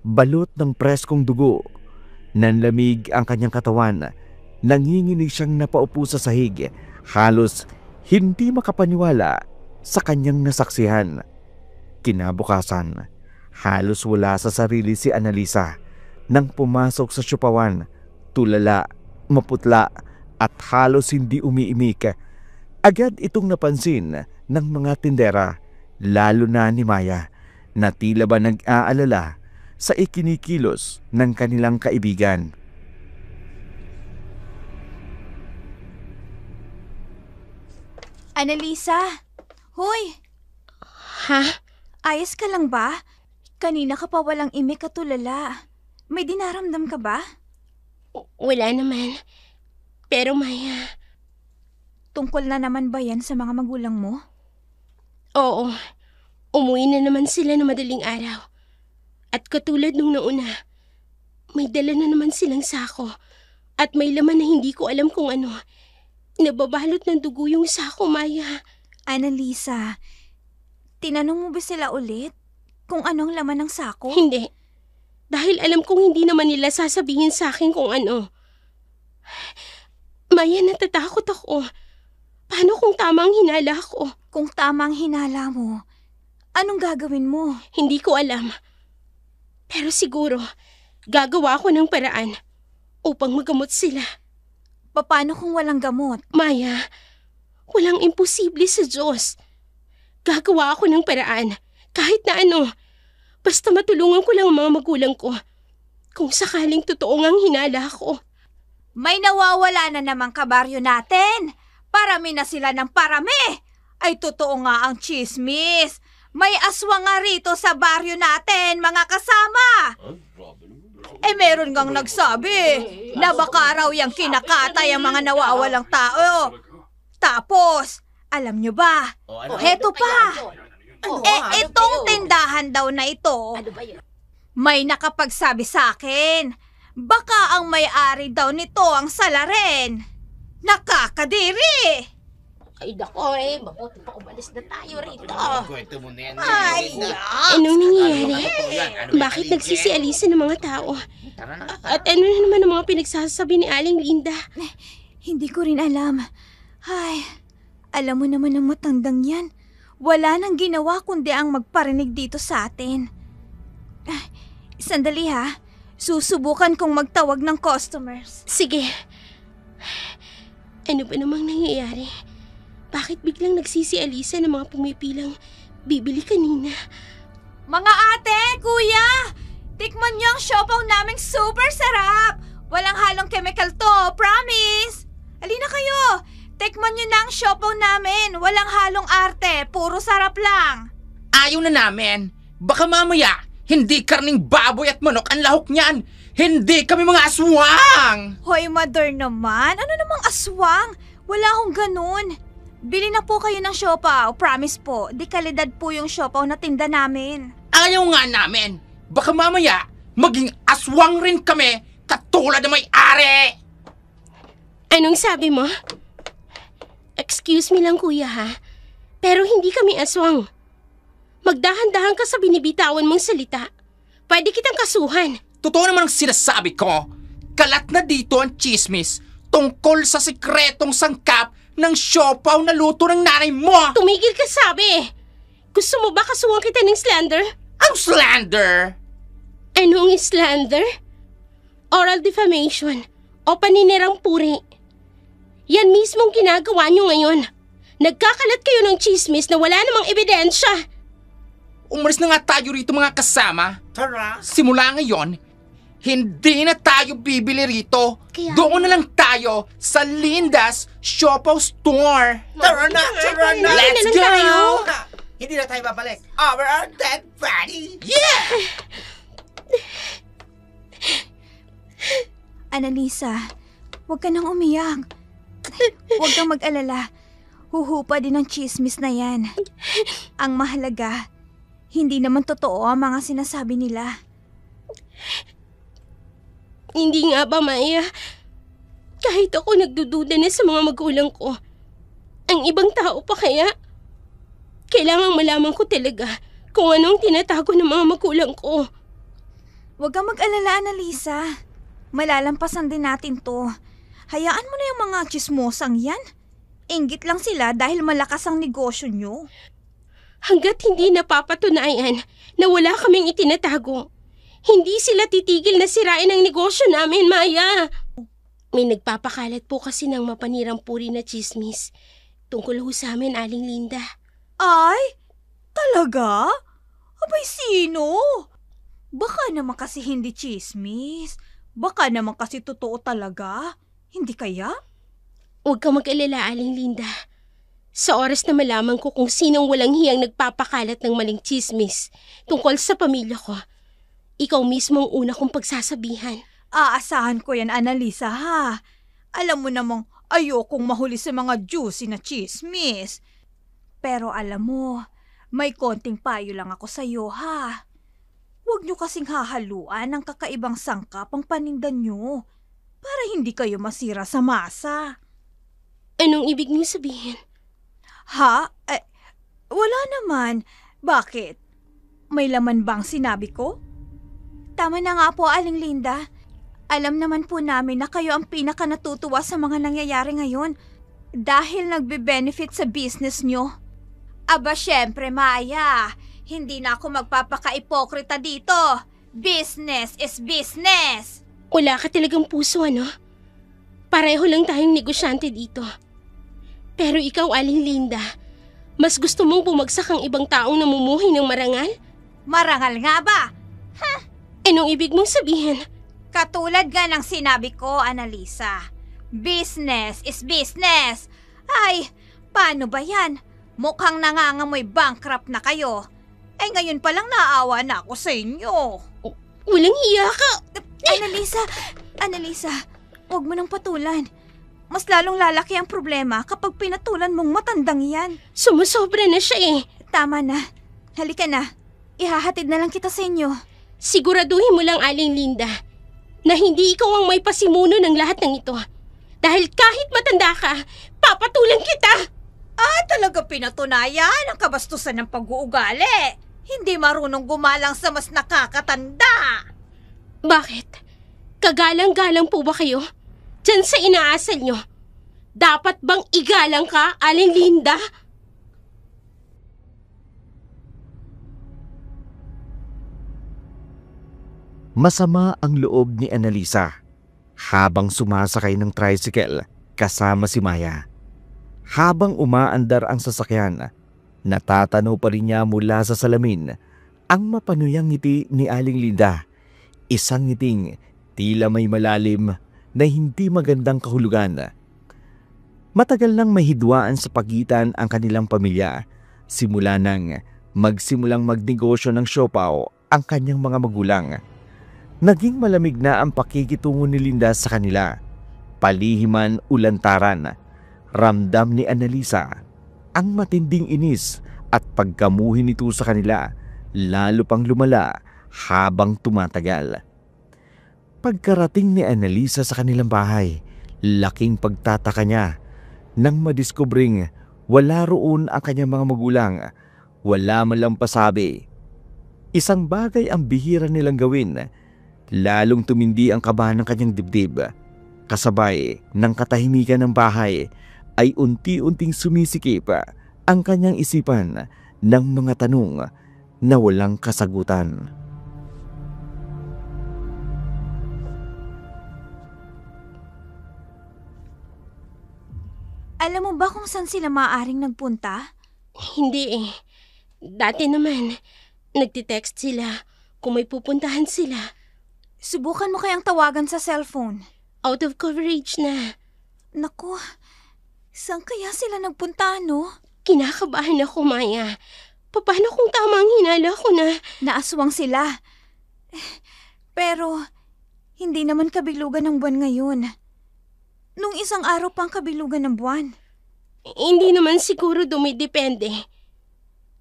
Balot ng preskong dugo, nanlamig ang kanyang katawan, nanginginig siyang napaupo sa sahig, halos hindi makapaniwala sa kanyang nasaksihan. Kinabukasan, halos wala sa sarili si Annalisa nang pumasok sa siopawan, tulala, maputla at halos hindi umiimik. Agad itong napansin ng mga tindera, lalo na ni Maya, na tila ba nag-aalala sa ikinikilos ng kanilang kaibigan. Annalisa! Hoy! Ha? Ayos ka lang ba? Kanina ka pa walang imik at tulala. May dinaramdam ka ba? Wala naman. Pero Maya... Tungkol na naman ba yan sa mga magulang mo? Oo. Umuwi na naman sila ng madaling araw. At katulad nung nauna, may dala na naman silang sako. At may laman na hindi ko alam kung ano. Nababalot ng dugo yung sako, Maya. Annalisa, tinanong mo ba sila ulit kung anong laman ng sako? Hindi. Dahil alam kong hindi naman nila sasabihin sa akin kung ano. Maya, natatakot ako. Paano kung tama ang hinala ko? Kung tama ang hinala mo, anong gagawin mo? Hindi ko alam. Pero siguro, gagawa ako ng paraan upang magamot sila. Paano kung walang gamot? Maya, walang imposible sa Diyos. Gagawa ako ng paraan, kahit na ano. Basta matulungan ko lang ang mga magulang ko. Kung sakaling totoo ngang hinala ko. May nawawala na namang kabaryo natin. Parami na sila ng parami. Ay totoo nga ang chismis. May aswang nga rito sa baryo natin, mga kasama. Meron ngang nagsabi na baka raw yung kinakatay ang mga nawawalang tao. Tapos, alam nyo ba? Heto pa. Itong tindahan daw na ito, may nakapagsabi sa akin, baka ang may-ari daw nito ang salarin. Nakakadiri! Ay, dako mabuti pa umalis na tayo rito. Kwento mo na yan. Ay, Anong nangyayari? Bakit nagsisialisa ng mga tao? At ano na naman ang mga pinagsasabi ni Aling Linda? hindi ko rin alam. Ay, alam mo naman ang matandang yan. Wala nang ginawa kundi ang magparinig dito sa atin. Sandali ha. Susubukan kong magtawag ng customers. Sige. Ano ba namang nangyayari? Bakit biglang nagsisialisa ng mga pumipilang bibili kanina? Mga ate, kuya! Tikman niyo ang siopaw naming super sarap! Walang halong chemical to, promise! Halina kayo! Tikman niyo na ang siopaw namin! Walang halong arte, puro sarap lang! Ayaw na namin! Baka mamaya, hindi karning baboy at manok ang lahok niyan! Hindi kami mga aswang! Hoy, mother naman! Ano namang aswang? Wala akong ganun! Bili na po kayo ng siopaw, promise po. Di kalidad po yung siopaw na tinda namin. Ayaw nga namin! Baka mamaya, maging aswang rin kami katulad ng may-ari! Anong sabi mo? Excuse me lang kuya ha, pero hindi kami aswang. Magdahan-dahan ka sa binibitawan mong salita. Pwede kitang kasuhan. Totoo naman ang sinasabi ko. Kalat na dito ang chismis tungkol sa sikretong sangkap ng siopaw na luto ng nanay mo. Tumigil ka sabi. Gusto mo ba kasuhan kita ng slander? Ang slander? Anong slander? Oral defamation o paninirang puri. Yan mismong ginagawa nyo ngayon. Nagkakalat kayo ng chismis na wala namang ebidensya. Umalis na nga tayo rito mga kasama. Tara! Simula ngayon, hindi na tayo bibili rito. Doon na lang tayo sa Linda's Siopaw Store. Tara na! Tara na! Let's na lang go! tayo. Hindi na tayo babalik. Over our dead body! Yeah! Annalisa, huwag ka nang umiyak. Huwag kang mag-alala. Huhupa din ang chismis na yan. Ang mahalaga, hindi naman totoo ang mga sinasabi nila. Hindi nga ba, Maya? Kahit ako nagdududa na sa mga magulang ko, ang ibang tao pa kaya? Kailangang malaman ko talaga kung anong tinatago ng mga magulang ko. Huwag kang mag-alala, Annalisa. Malalampasan din natin to. Hayaan mo na yung mga chismosang yan. Inggit lang sila dahil malakas ang negosyo nyo. Hanggat hindi napapatunayan na wala kaming itinatago, hindi sila titigil na sirain ang negosyo namin, Maya. May nagpapakalat po kasi ng mapanirang puri na chismis tungkol ho sa amin, Aling Linda. Ay, talaga? Abay, sino? Baka naman kasi hindi chismis. Baka naman kasi totoo talaga. Hindi kaya? Huwag kang mag-alala, Aling Linda. Sa oras na malaman ko kung sinong walang hiyang nagpapakalat ng maling chismis tungkol sa pamilya ko, ikaw mismo ang una kong pagsasabihan. Aasahan ko yan, Annalisa, ha? Alam mo namang ayokong mahuli sa mga juicy na chismis. Pero alam mo, may konting payo lang ako sa'yo, ha? Huwag nyo kasing hahaluan ng kakaibang sangkap ang paninda nyo para hindi kayo masira sa masa. Anong ibig niyo sabihin? Ha? Wala naman. Bakit? May laman bang sinabi ko? Tama na nga po, Aling Linda. Alam naman po namin na kayo ang pinaka natutuwa sa mga nangyayari ngayon dahil nagbe-benefit sa business nyo. Aba syempre, Maya. Hindi na ako magpapaka-ipokrita dito. Business is business. Wala ka talagang puso, ano? Pareho lang tayong negosyante dito. Pero ikaw, Aling Linda, mas gusto mong bumagsak ang ibang taong namumuhay ng marangal? Marangal nga ba? Anong ibig mong sabihin? Katulad nga ng sinabi ko, Annalisa. Business is business. Ay, paano ba yan? Mukhang nangangamoy bankrupt na kayo. Ay, ngayon pa lang naawa na ako sa inyo. Walang hiya ka! Annalisa, huwag mo nang patulan. Mas lalong lalaki ang problema kapag pinatulan mong matandang yan. Sumusobra na siya eh. Tama na. Halika na. Ihahatid na lang kita sa inyo. Siguraduhin mo lang, Aling Linda, na hindi ikaw ang may pasimuno ng lahat ng ito. Dahil kahit matanda ka, papatulan kita! Talaga pinatunayan ang kabastusan ng pag-uugali. Hindi marunong gumalang sa mas nakakatanda. Bakit? Kagalang-galang po ba kayo? Diyan sa inaasal nyo. Dapat bang igalang ka, Aling Linda? Masama ang loob ni Annalisa habang sumasakay ng tricycle kasama si Maya. Habang umaandar ang sasakyan, natatanaw pa rin niya mula sa salamin ang mapanuyang ngiti ni Aling Linda. Isang ngiting tila may malalim na hindi magandang kahulugan. Matagal nang mahidwaan sa pagitan ang kanilang pamilya simula nang magsimulang magnegosyo ng siopaw ang kanyang mga magulang. Naging malamig na ang pakikitungo ni Linda sa kanila. Palihiman ulantaran. Ramdam ni Annalisa ang matinding inis at pagkamuhi nito sa kanila, lalo pang lumala habang tumatagal. Pagkarating ni Annalisa sa kanilang bahay, laking pagtataka niya nang madiskubring wala roon ang kanyang mga magulang. Wala man lang pasabi. Isang bagay ang bihira nilang gawin. Lalong tumindi ang kaba ng kanyang dibdib. Kasabay ng katahimikan ng bahay ay unti-unting sumisikip ang kanyang isipan ng mga tanong na walang kasagutan. Alam mo ba kung saan sila maaaring nagpunta? Hindi eh. Dati naman, nagtitext sila kung may pupuntahan sila. Subukan mo kayang tawagan sa cellphone. Out of coverage na. Naku, saan kaya sila nagpunta, no? Kinakabahan ako, Maya. Paano kung tama ang hinala ko na? Naaswang sila. Pero, hindi naman kabilugan ng buwan ngayon. Nung isang araw pang kabilugan ng buwan. Hindi naman siguro dumidepende.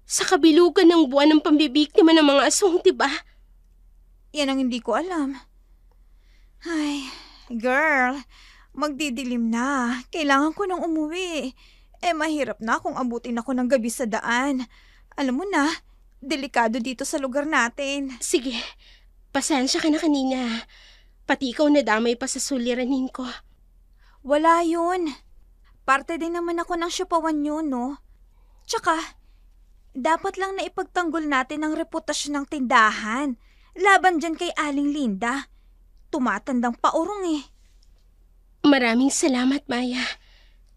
Sa kabilugan ng buwan ng pambibiktima ng mga aswang, diba? Yan ang hindi ko alam. Ay, girl, magdidilim na. Kailangan ko nang umuwi. Mahirap na kung abutin ako ng gabi sa daan. Alam mo na, delikado dito sa lugar natin. Sige, pasensya ka na kanina. Pati ikaw nadamay pa sa suliranin ko. Wala yun. Parte din naman ako ng siopawan yun, no? Tsaka, dapat lang na ipagtanggol natin ang reputasyon ng tindahan. Laban dyan kay Aling Linda. Tumatandang paurong eh. Maraming salamat, Maya.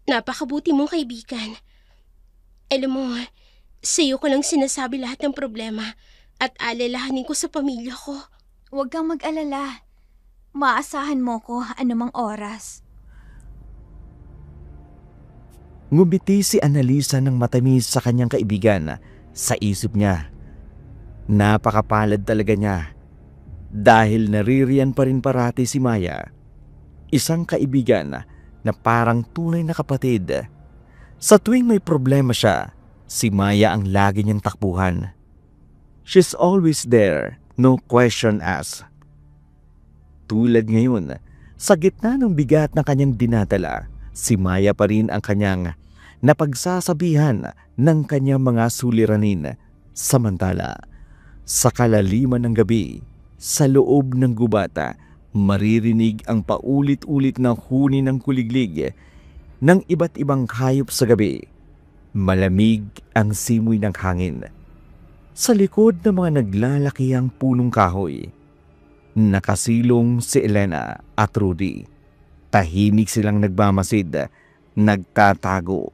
Napakabuti mong kaibigan. Alam mo, sa'yo ko lang sinasabi lahat ng problema at alalahanin ko sa pamilya ko. Huwag kang mag-alala. Maasahan mo ko anumang oras. Ngumiti si Annalisa ng matamis sa kanyang kaibigan. Sa isip niya, napakapalad talaga niya dahil naririyan pa rin parati si Maya. Isang kaibigan na parang tunay na kapatid. Sa tuwing may problema siya, si Maya ang lagi niyang takbuhan. She's always there, no question asked. Tulad ngayon, sa gitna ng bigat na kanyang dinadala, si Maya pa rin ang kanyang napagsasabihan ng kanyang mga suliranin. Samantala, sa kalaliman ng gabi, sa loob ng gubata, Maririnig ang paulit-ulit na huni ng kuliglig ng iba't ibang hayop sa gabi. Malamig ang simoy ng hangin. Sa likod ng mga naglalakihang punong kahoy, nakasilong si Elena at Rudy. Tahimik silang nagmamasid, nagtatago,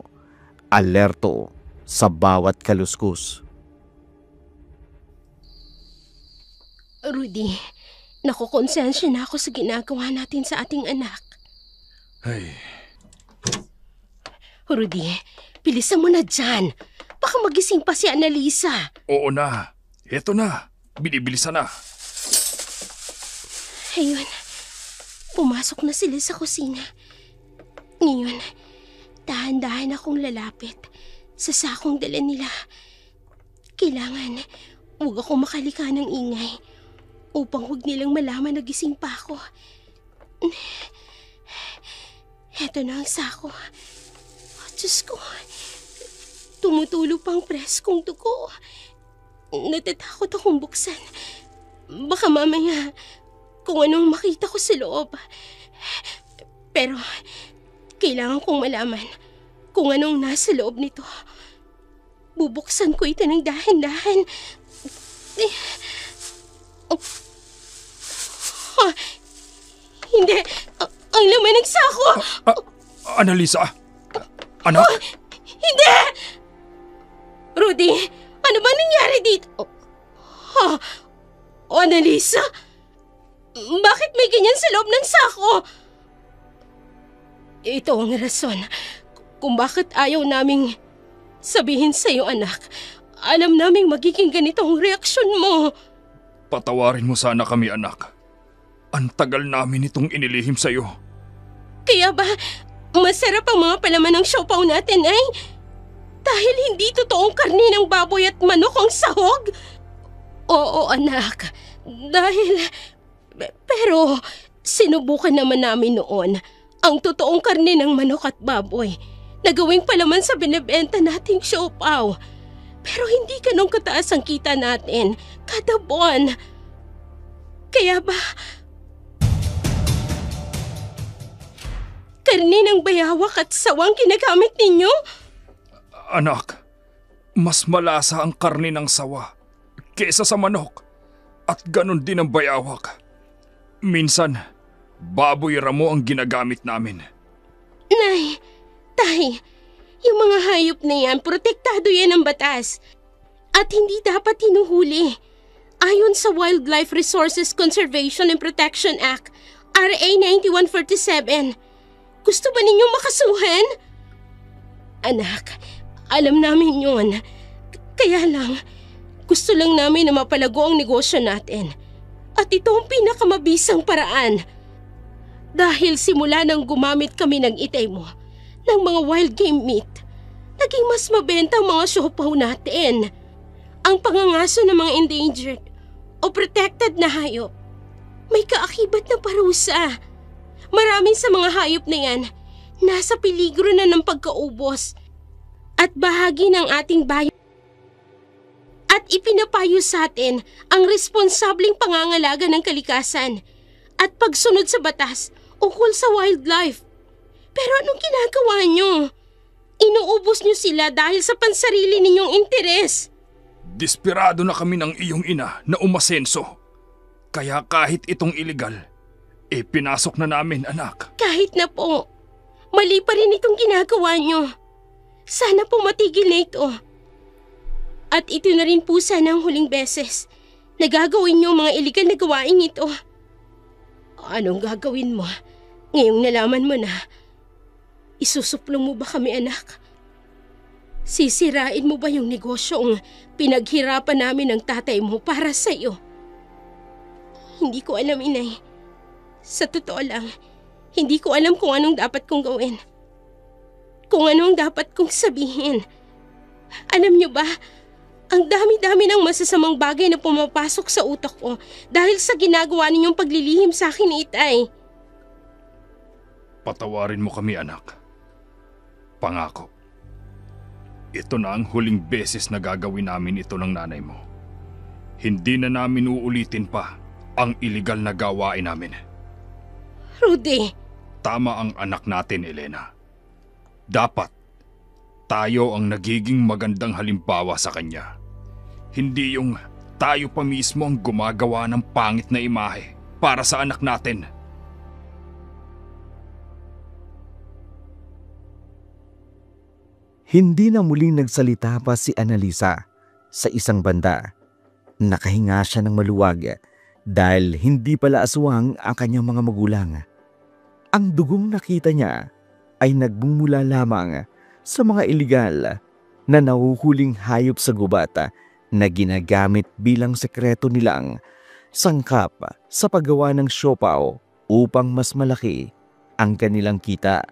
alerto sa bawat kaluskos. Rudy, nakukonsensya na ako sa ginagawa natin sa ating anak. Ay. Rudy, bilisan mo na dyan. Baka magising pa si Annalisa. Oo na. Eto na. Binibilisan na. Ayun, pumasok na sila sa kusina. Ngayon, dahan-dahan akong lalapit sa sakong dala nila. Kailangan, huwag akong makalika ng ingay upang huwag nilang malaman na gising pa ako. Eto na ang sako. Oh, Diyos ko, tumutulo pang preskong dugo. Natatakot akong buksan. Baka mamaya kung anong makita ko sa loob. Pero kailangan kong malaman kung anong nasa loob nito. Bubuksan ko ito ng dahan-dahan. Hindi. Ang laman ng sako. Annalisa? Anak? Hindi! Rudy, ano ba nangyari dito? Annalisa? Bakit may ganyan sa loob ng sako? Ito ang rason kung bakit ayaw naming sabihin sa'yo, anak. Alam naming magiging ganito ang reaksyon mo. Patawarin mo sana kami, anak. Ang tagal namin itong inilihim sa'yo. Kaya ba masarap ang mga palaman ng siopaw natin ay dahil hindi totoong karne ng baboy at manok ang sahog? Oo, anak. Pero sinubukan naman namin noon ang totoong karne ng manok at baboy na gawing palaman sa binibenta nating siopaw. Pero hindi ganun kataas ang kita natin kada buwan. Kaya ba karne ng bayawak at sawang ginagamit ninyo? Anak, mas malasa ang karne ng sawa kesa sa manok at ganun din ang bayawak. Minsan, baboy ramo ang ginagamit namin. Nay, tay, yung mga hayop na yan, protektado yan ng batas at hindi dapat hinuhuli. Ayon sa Wildlife Resources Conservation and Protection Act, RA 9147, gusto ba ninyong makasuhan? Anak, alam namin yun. Kaya lang, gusto lang namin na mapalago ang negosyo natin. At ito ang pinakamabisang paraan. Dahil simula nang gumamit kami ng itay mo, ng mga wild game meat, naging mas mabenta ang mga siopaw natin. Ang pangangaso ng mga endangered o protected na hayop, may kaakibat na parusa. Maraming sa mga hayop na yan, nasa peligro na ng pagkaubos at bahagi ng ating bayan. At ipinapayo sa atin ang responsableng pangangalaga ng kalikasan at pagsunod sa batas ukol sa wildlife. Pero anong ginagawa nyo? Inuubos nyo sila dahil sa pansarili ninyong interes. Desperado na kami ng iyong ina na umasenso. Kaya kahit itong illegal, pinasok na namin, anak. Kahit na po, mali pa rin itong ginagawa nyo. Sana po matigil na ito. At ito na rin po sana ang huling beses na gagawin nyo mga iligal na gawain ito. Anong gagawin mo ngayong nalaman mo na? Isusuplong mo ba kami, anak? Sisirain mo ba yung negosyong pinaghirapan namin ng tatay mo para sa iyo? Hindi ko alam, inay. Sa totoo lang, hindi ko alam kung anong dapat kong gawin. Kung anong dapat kong sabihin. Alam niyo ba, ang dami-dami ng masasamang bagay na pumapasok sa utak ko dahil sa ginagawa ninyong paglilihim sa akin ni Itay. Patawarin mo kami, anak. Pangako. Ito na ang huling beses na gagawin namin ito ng nanay mo. Hindi na namin uulitin pa ang iligal na gawain namin. Rudy, Tama ang anak natin, Elena. Dapat tayo ang nagiging magandang halimbawa sa kanya. Hindi yung tayo pa mismo ang gumagawa ng pangit na imahe para sa anak natin. Hindi na muling nagsalita pa si Annalisa. Sa isang banda, nakahinga siya ng maluwag dahil hindi pala aswang ang kanyang mga magulang. Ang dugong nakita niya ay nagbumula lamang sa mga iligal na nahuhuling hayop sa gubat na ginagamit bilang sekreto nilang sangkap sa paggawa ng siopaw upang mas malaki ang kanilang kita.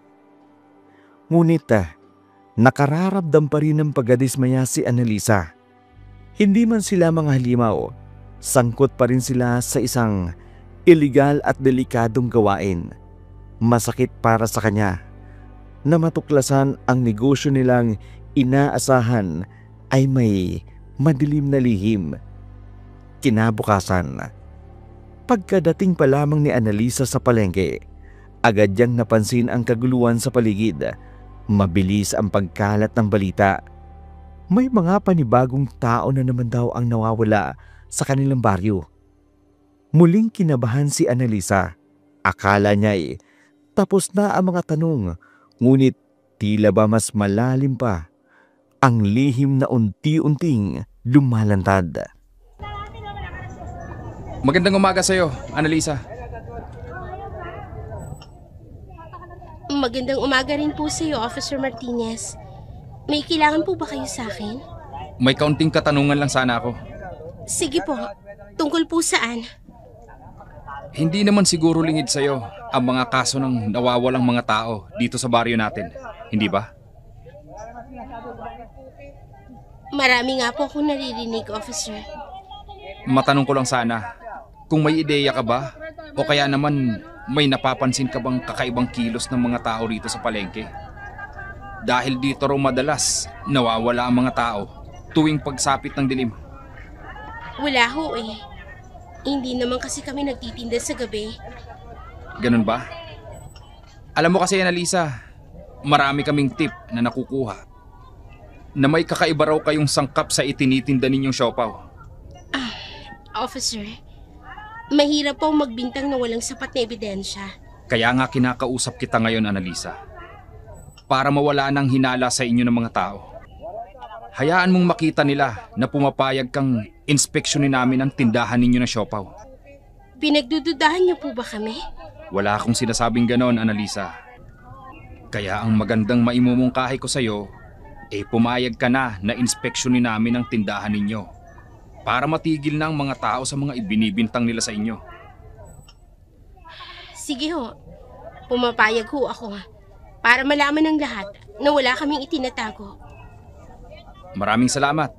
Ngunit nakararamdam pa rin ng pagkadismaya si Annalisa. Hindi man sila mga halimaw, sangkot pa rin sila sa isang iligal at delikadong gawain. Masakit para sa kanya na matuklasan ang negosyo nilang inaasahan ay may madilim na lihim. Kinabukasan, pagkadating pa lamang ni Annalisa sa palengke, agad niyang napansin ang kaguluhan sa paligid. Mabilis ang pagkalat ng balita. May mga panibagong tao na naman daw ang nawawala sa kanilang baryo. Muling kinabahan si Annalisa. Akala niya tapos na ang mga tanong, ngunit tila ba mas malalim pa ang lihim na unti-unting lumalantad. Magandang umaga sa'yo, Annalisa. magandang umaga rin po sa iyo, Officer Martinez. May kailangan po ba kayo sa akin? May kaunting katanungan lang sana ako. Sige po, tungkol po saan? Hindi naman siguro lingid sa'yo ang mga kaso ng nawawalang mga tao dito sa baryo natin, hindi ba? Marami nga po akong naririnig, Officer. Matanong ko lang sana, kung may ideya ka ba o kaya naman may napapansin ka bang kakaibang kilos ng mga tao rito sa palengke? Dahil dito raw madalas nawawala ang mga tao tuwing pagsapit ng dilim. Wala ho eh. Hindi naman kasi kami nagtitinda sa gabi. Ganun ba? Alam mo kasi, Annalisa, marami kaming tip na nakukuha na may kakaiba raw kayong sangkap sa itinitinda ninyong siopaw. Officer, mahirap po magbintang na walang sapat na ebidensya. Kaya nga kinakausap kita ngayon, Annalisa, para mawala ng hinala sa inyo ng mga tao. Hayaan mong makita nila na pumapayag kang inspeksyonin namin ang tindahan ninyo ng siopaw. Pinagdududahan niyo po ba kami? Wala akong sinasabing ganon, Annalisa. Kaya ang magandang maimumungkahi ko sa'yo, pumayag ka na inspeksyonin namin ang tindahan ninyo para matigil na ang mga tao sa mga ibinibintang nila sa inyo. Sige ho, pumapayag ho ako para malaman ng lahat na wala kaming itinatago. Maraming salamat.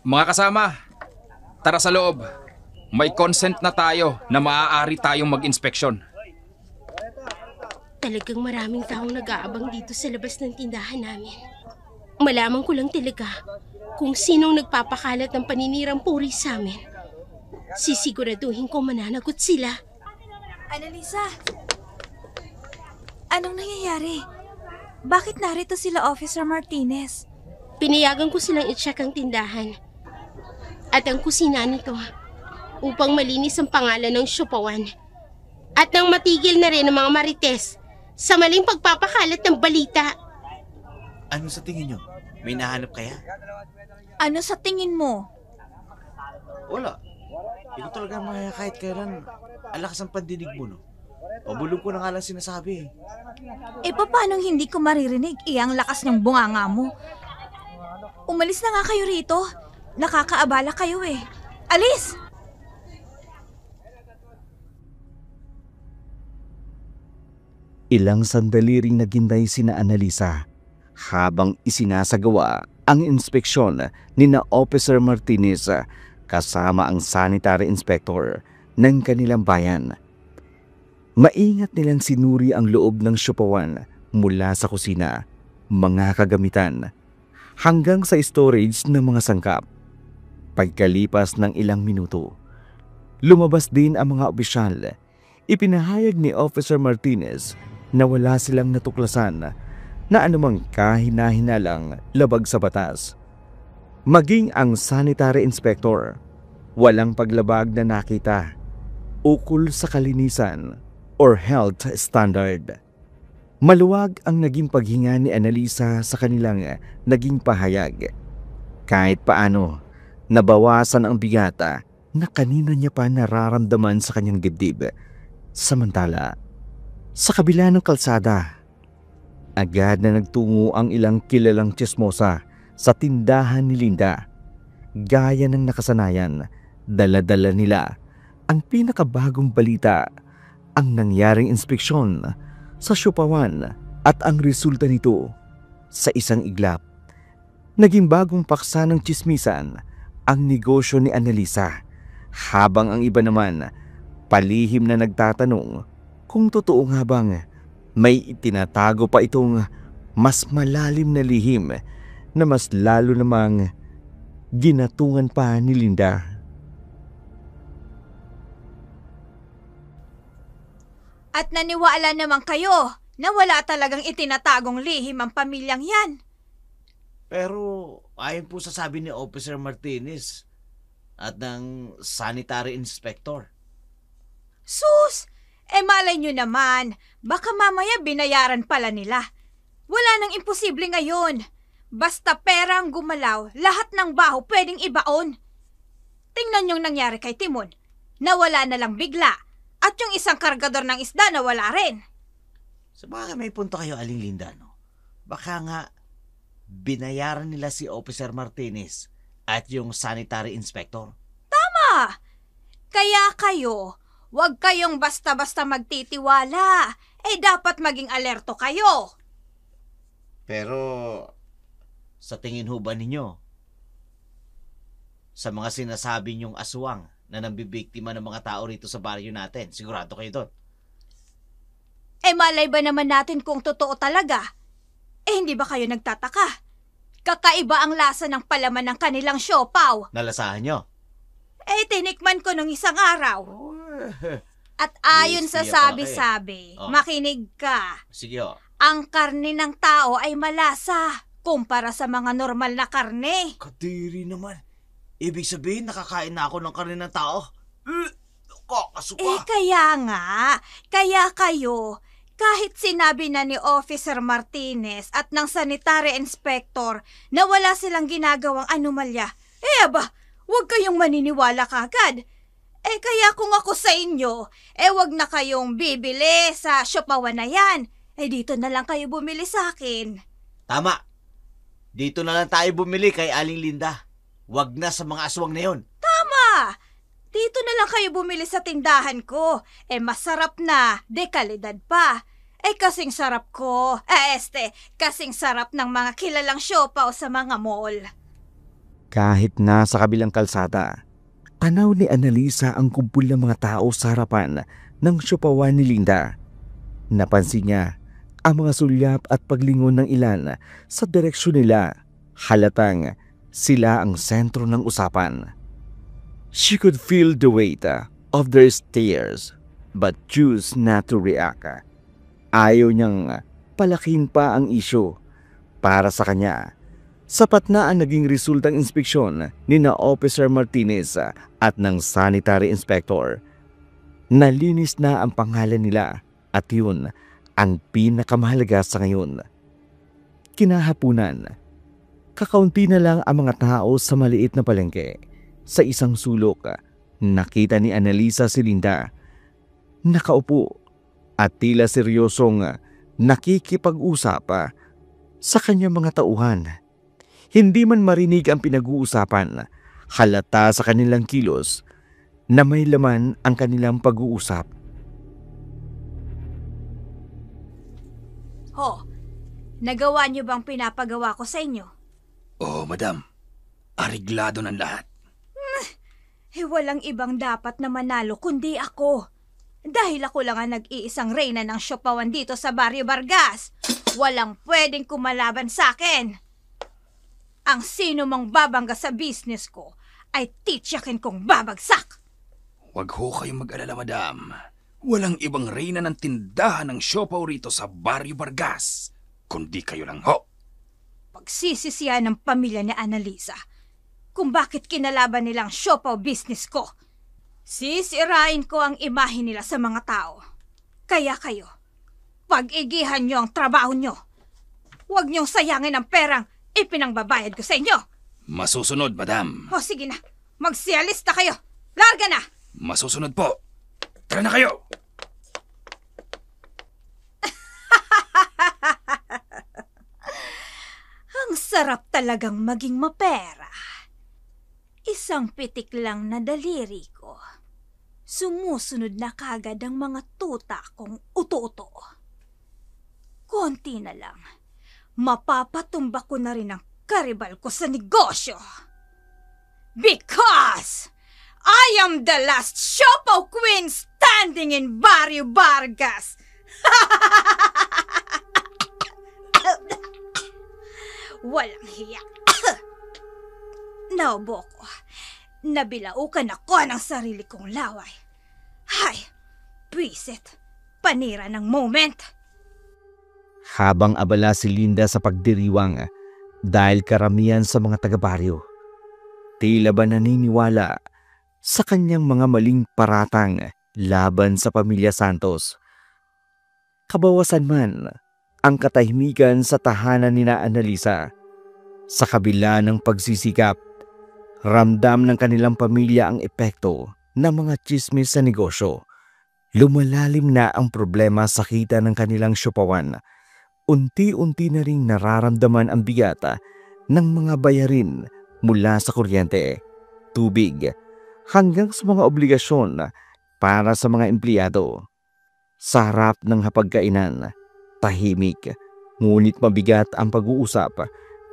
Mga kasama, tara sa loob. May consent na tayo na maaari tayong mag-inspeksyon. Talagang maraming taong nag-aabang dito sa labas ng tindahan namin. Malaman ko lang talaga kung sinong nagpapakalat ng paninirang puri sa amin. Sisiguraduhin ko mananagot sila. Annalisa, anong nangyayari? Bakit narito sila, Officer Martinez? Pinayagan ko silang i-check ang tindahan at ang kusina nito upang malinis ang pangalan ng siopawan at nang matigil na rin ang mga marites sa maling pagpapakalat ng balita. Ano sa tingin nyo? May nahanap kaya? Ano sa tingin mo? Wala. Ikaw talaga mga kahit kailan alakas ang pandinig mo, no? Pabulog ko na nga lang sinasabi. Paano hindi ko maririnig? Ang lakas ng bunganga mo. Umalis na nga kayo rito. Nakakaabala kayo eh. Alis! Ilang sandali ring naghintay sina Annalisa habang isinasagawa ang inspeksyon ni na Officer Martinez kasama ang sanitary inspector ng kanilang bayan. Maingat nilang sinuri ang loob ng siopawan mula sa kusina, mga kagamitan, hanggang sa storage ng mga sangkap. Pagkalipas ng ilang minuto, lumabas din ang mga opisyal. Ipinahayag ni Officer Martinez na wala silang natuklasan na anumang kahina-hinalang labag sa batas. Maging ang sanitary inspector, walang paglabag na nakita ukol sa kalinisan or health standard. Maluwag ang naging paghinga ni Annalisa sa kanilang naging pahayag. Kahit paano, nabawasan ang bigata na kanina niya pa nararamdaman sa kanyang dibdib. Samantala, sa kabila ng kalsada, agad na nagtungo ang ilang kilalang tsismosa sa tindahan ni Linda. Gaya ng nakasanayan, dala-dala nila ang pinakabagong balita, ang nangyaring inspeksyon sa Siopawan at ang resulta nito sa isang iglap. Naging bagong paksa ng tsismisan ang negosyo ni Annalisa, habang ang iba naman palihim na nagtatanong kung totoo nga bang may itinatago pa itong mas malalim na lihim na mas lalo namang ginatungan pa ni Linda. At naniwala naman kayo na wala talagang itinatagong lihim ang pamilyang yan. Pero ayon po sa sabi ni Officer Martinez at ng sanitary inspector. Sus! Malay nyo naman, baka mamaya binayaran pala nila. Wala nang imposible ngayon. Basta pera ang gumalaw, lahat ng baho pwedeng ibaon. Tingnan yung nangyari kay Timon. Nawala na lang bigla. At yung isang kargador ng isda nawala rin. Sa bagay may punto kayo, Aling Linda, no? Baka nga binayaran nila si Officer Martinez at yung sanitary inspector. Tama! Kaya kayo, huwag kayong basta-basta magtitiwala. Dapat maging alerto kayo. Pero, sa tingin ho ba ninyo, sa mga sinasabi niyong aswang na nambibiktima ng mga tao rito sa baryo natin, sigurado kayo doon? Malay ba naman natin kung totoo talaga? Hindi ba kayo nagtataka? Kakaiba ang lasa ng palaman ng kanilang siopaw. Nalasahan nyo? Tinikman ko nung isang araw. At ayon sa sabi-sabi, makinig ka. Sige ho. Ang karne ng tao ay malasa kumpara sa mga normal na karne. Kadiri naman. Ibig sabihin, nakakain na ako ng karne ng tao? Kakasuka. Kaya kayo, kahit sinabi na ni Officer Martinez at ng sanitary inspector na wala silang ginagawang anomalya, huwag kayong maniniwala kagad. Kaya kung ako sa inyo, huwag na kayong bibili sa Siopawan na yan. Dito na lang kayo bumili sa akin. Tama. Dito na lang tayo bumili kay Aling Linda. Huwag na sa mga aswang na yun. Tama! Dito na lang kayo bumili sa tindahan ko. Masarap na, de kalidad pa. Kasing sarap ko. Kasing sarap ng mga kilalang siopaw sa mga mall. Kahit nasa kabilang kalsada, tanaw ni Annalisa ang kumpul ng mga tao sa harapan ng Siopawan ni Linda. Napansin niya ang mga sulyap at paglingon ng ilan sa direksyon nila. Halatang sila ang sentro ng usapan. She could feel the weight of their stares but chose not to react. Ayaw niyang palakin pa ang isyu. Para sa kanya, sapat na ang naging resultang inspeksyon ni na Officer Martinez at ng sanitary inspector. Nalinis na ang pangalan nila at yun ang pinakamahalaga sa ngayon. Kinahapunan, kakaunti na lang ang mga tao sa maliit na palengke. Sa isang sulok, nakita ni Annalisa si Linda. Nakaupo at tila seryosong nakikipag-usap sa kanyang mga tauhan. Hindi man marinig ang pinag-uusapan, halata sa kanilang kilos na may laman ang kanilang pag-uusap. Nagawa niyo bang pinapagawa ko sa inyo? Oo, madam. Ariglado ng lahat. Walang ibang dapat na manalo kundi ako. Dahil ako lang ang nag-iisang reyna ng Siopawan dito sa Barrio Vargas. Walang pwedeng kumalaban sa akin. Ang sino mang babangga sa business ko ay tityakin kong babagsak. Huwag ho kayong mag-alala, madam. Walang ibang reyna ng tindahan ng siopaw rito sa Barrio Vargas, kundi kayo lang ho. Pagsisisihan ng pamilya ni Annalisa kung bakit kinalaban nilang siopaw business ko. Sisirain ko ang imahe nila sa mga tao. Kaya kayo, pag-igihan nyo ang trabaho nyo. Huwag nyong sayangin ang perang ipinangbabayad ko sa inyo. Masusunod, madam. O sige na, magsialista kayo. Larga na! Masusunod po. Tara na kayo! Ang sarap talagang maging mapera. Isang pitik lang na daliri ko. Sumusunod na kagad ang mga tuta kong uto-uto. Konti na lang. Mapapatumba ko na rin ang karibal ko sa negosyo. Because I am the last siopaw queen standing in Barrio Vargas. Walang hiya. Naubo ko. Nabilaukan ako ng sarili kong laway. Hay, pwisit. Panira ng moment. Habang abala si Linda sa pagdiriwang dahil karamihan sa mga taga-baryo, tila ba naniniwala sa kanyang mga maling paratang laban sa pamilya Santos. Kabawasan man ang katahimikan sa tahanan ni Annalisa. Sa kabila ng pagsisikap, ramdam ng kanilang pamilya ang epekto ng mga tsismis sa negosyo. Lumalalim na ang problema sa kita ng kanilang siopawan. Unti-unti na ring nararamdaman ang bigat ng mga bayarin mula sa kuryente, tubig, hanggang sa mga obligasyon para sa mga empleyado. Sa harap ng hapagkainan, tahimik, ngunit mabigat ang pag-uusap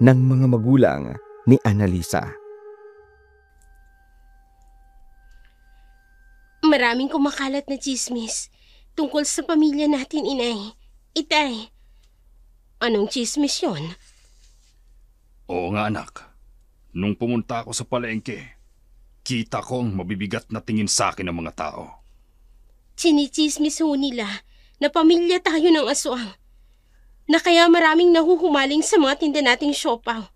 ng mga magulang ni Annalisa. Maraming kumakalat na tsismis tungkol sa pamilya natin, inay. Itay, anong tsismis yun? Oo nga, anak. Nung pumunta ako sa palengke, kita ko ang mabibigat na tingin sa akin ng mga tao. Chinitsismis ho nila na pamilya tayo ng aswang. Na kaya maraming nahuhumaling sa mga tinda nating siopaw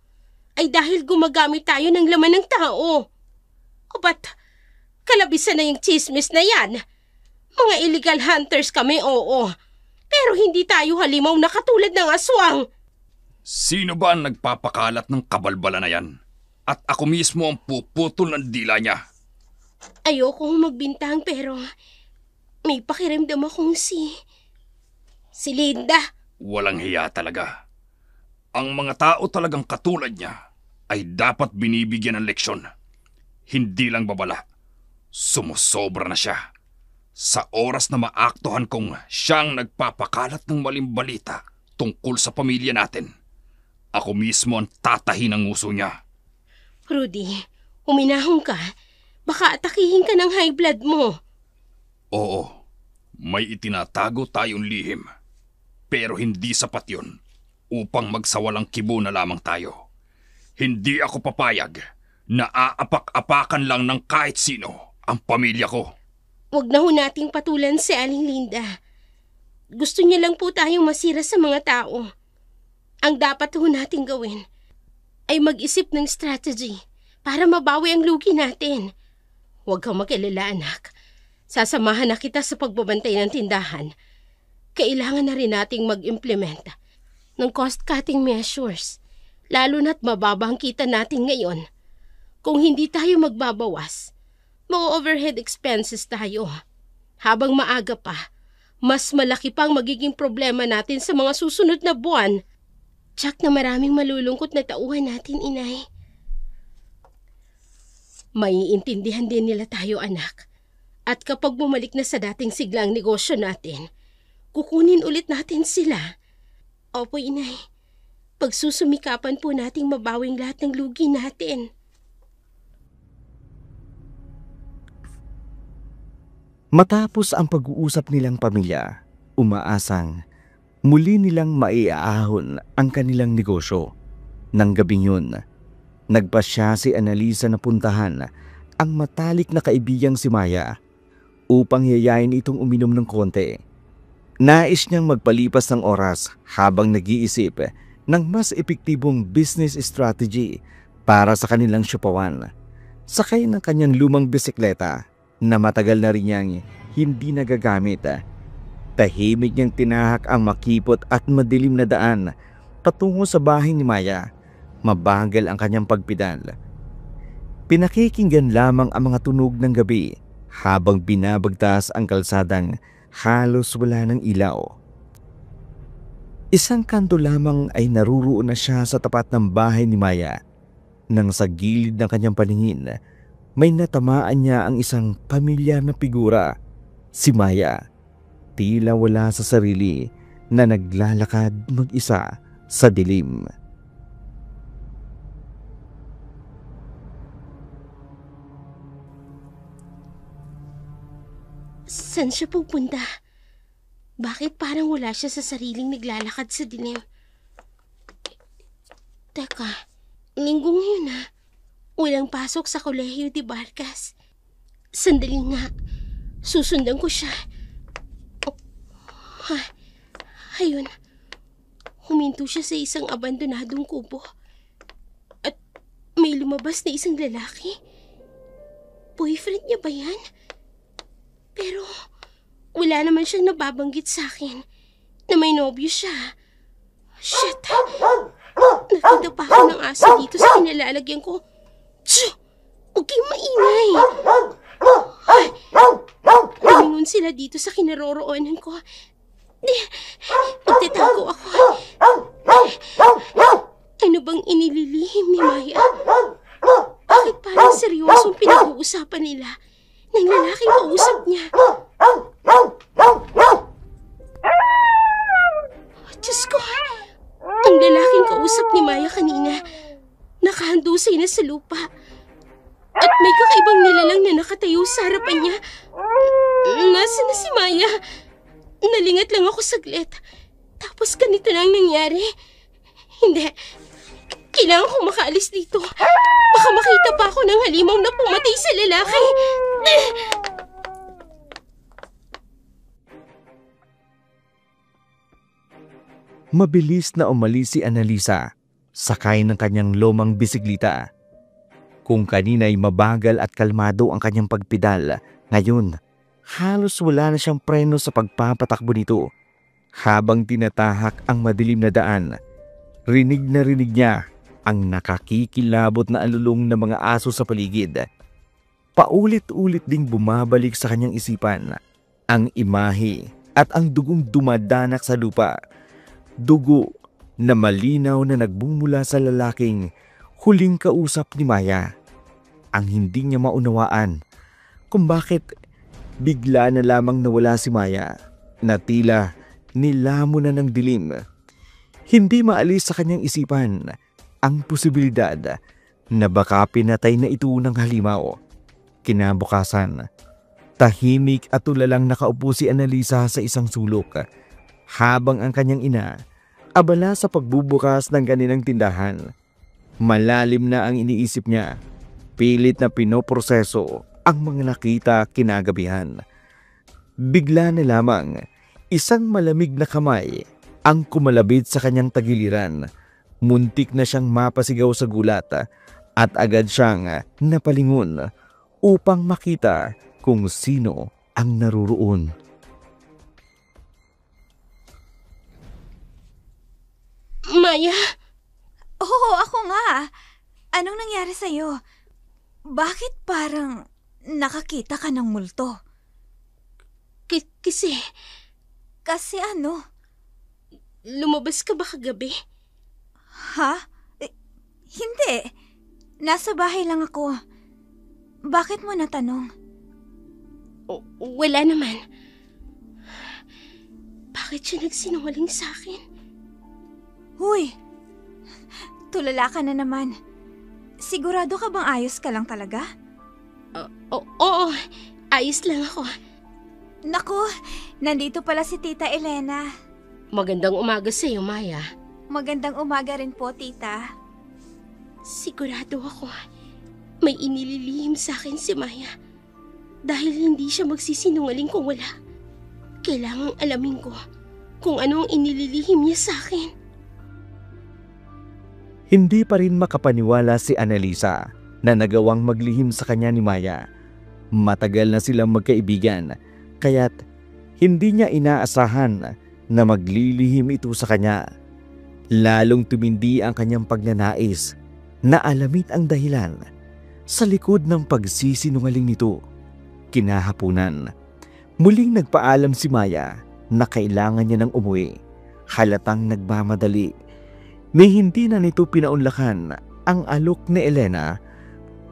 ay dahil gumagamit tayo ng laman ng tao. O ba't kalabisan na yung chismis na yan? Mga illegal hunters kami, oo. Pero hindi tayo halimaw na katulad ng aswang. Sino ba ang nagpapakalat ng kabalbala na yan? At ako mismo ang puputol ng dila niya. Ayokong magbintang pero may pakiramdam akong si Linda. Walang hiya talaga. Ang mga tao talagang katulad niya ay dapat binibigyan ng leksyon. Hindi lang babala. Sumusobra na siya. Sa oras na maaktuhan kong siyang nagpapakalat ng maling balita tungkol sa pamilya natin, ako mismo ang tatahin ng uso niya. Rudy, huminahon ka. Baka atakihin ka ng high blood mo. Oo, may itinatago tayong lihim. Pero hindi sapat yun upang magsawalang kibo na lamang tayo. Hindi ako papayag na aapak-apakan lang ng kahit sino ang pamilya ko. Huwag na ho nating patulan si Aling Linda. Gusto niya lang po tayong masira sa mga tao. Ang dapat ho nating gawin ay mag-isip ng strategy para mabawi ang lugi natin. Huwag kang mag-alala, anak. Sasamahan na kita sa pagbabantay ng tindahan. Kailangan na rin nating mag-implement ng cost-cutting measures, lalo na't mababa ang kita natin ngayon. Kung hindi tayo magbabawas, ma-overhead expenses tayo. Habang maaga pa, mas malaki pang magiging problema natin sa mga susunod na buwan. Tsak na maraming malulungkot na tauhan natin, inay. Maiintindihan din nila tayo, anak. At kapag bumalik na sa dating siglang negosyo natin, kukunin ulit natin sila. Opo, inay. Pagsusumikapan po nating mabawing lahat ng lugi natin. Matapos ang pag-uusap nilang pamilya, umaasang muli nilang maiaahon ang kanilang negosyo. Nang gabing yun, nagpasya si Annalisa na puntahan ang matalik na kaibigang si Maya upang yayain itong uminom ng konti. Nais niyang magpalipas ng oras habang nag-iisip ng mas epektibong business strategy para sa kanilang siopawan. Sakay ng kanyang lumang bisikleta na matagal na rin niyang hindi nagagamit. Tahimik niyang tinahak ang makipot at madilim na daan patungo sa bahay ni Maya. Mabagal ang kanyang pagpedal. Pinakikinggan lamang ang mga tunog ng gabi habang binabagtas ang kalsadang halos wala ng ilaw. Isang kanto lamang ay naruroon na siya sa tapat ng bahay ni Maya. Nang sa gilid ng kanyang paningin, may natamaan niya ang isang pamilyar na figura. Si Maya, tila wala sa sarili na naglalakad mag-isa sa dilim. Saan siya pupunta? Bakit parang wala siya sa sariling naglalakad sa dilim? Teka, linggo ngayon na. Walang pasok sa Kolehiyo de Vargas. Sandali nga, susundan ko siya. Ayun, huminto siya sa isang abandonadong kubo. At may lumabas na isang lalaki. Boyfriend niya ba yan? Pero wala naman siyang nababanggit sa akin na may nobyo siya. Shit! Nakita pa ako ng aso dito sa kinalalagyan ko. Tsu! Huwag kayong maingay! Lumingon sila dito sa kinaroroonan ko. Magtatago ako. Ano bang inililihim ni Maya? Bakit parang seryosong pinag-uusapan nila ng lalaking kausap niya? Diyos ko, ang lalaking kausap ni Maya kanina, nakahandusay na sa lupa. At may kakaibang nilalang na nakatayo sa harapan niya. Nasaan na si Maya? Nalingat lang ako saglit. Tapos ganito na ang nangyari. Hindi. Kailangan kong makaalis dito. Baka makita pa ako ng halimaw na pumatay sa lalaki. Mabilis na umalis si Annalisa, sakay ng kanyang lumang bisikleta. Kung kanina'y mabagal at kalmado ang kanyang pagpedal, ngayon halos wala na siyang preno sa pagpapatakbo nito. Habang tinatahak ang madilim na daan, rinig na rinig niya ang nakakikilabot na alulong ng mga aso sa paligid. Paulit-ulit ding bumabalik sa kanyang isipan ang imahe at ang dugong dumadanak sa lupa. Dugo na malinaw na nagbumula sa lalaking huling kausap ni Maya. Ang hindi niya maunawaan kung bakit bigla na lamang nawala si Maya na tila nilamon na ng dilim. Hindi maalis sa kanyang isipan ang posibilidad na baka pinatay na ito ng halimaw. Kinabukasan, tahimik at tulalang nakaupo si Annalisa sa isang sulok habang ang kanyang ina abala sa pagbubukas ng kanilang tindahan. Malalim na ang iniisip niya. Pilit na pinoproseso ang mga nakita kinagabihan. Bigla na lamang, isang malamig na kamay ang kumalabit sa kanyang tagiliran. Muntik na siyang mapasigaw sa gulat at agad siyang napalingon upang makita kung sino ang naruroon. Maya? Oo, ako nga. Anong nangyari sa'yo? Bakit parang nakakita ka ng multo? Kasi... Kasi ano? Lumabas ka ba kagabi? Ha? Hindi. Nasa bahay lang ako. Bakit mo natanong? Wala naman. Bakit siya nagsinungaling sa akin? Huy! Tulala ka na naman. Sigurado ka bang ayos ka lang talaga? Oo, ayos lang ako. Naku, nandito pala si Tita Elena. Magandang umaga sa iyo, Maya. Magandang umaga rin po, Tita. Sigurado ako, may inililihim sa akin si Maya. dahil hindi siya magsisinungaling kung wala, kailangang alamin ko kung ano ang inililihim niya sa akin. Hindi pa rin makapaniwala si Annalisa na nagawang maglihim sa kanya ni Maya. Matagal na silang magkaibigan, kaya't hindi niya inaasahan na maglilihim ito sa kanya. Lalong tumindi ang kanyang pagnanais na alamit ang dahilan sa likod ng pagsisinungaling nito. Kinahapunan, muling nagpaalam si Maya na kailangan niya nang umuwi. Halatang nagmamadali. Ni hindi na nito pinaunlakan ang alok ni Elena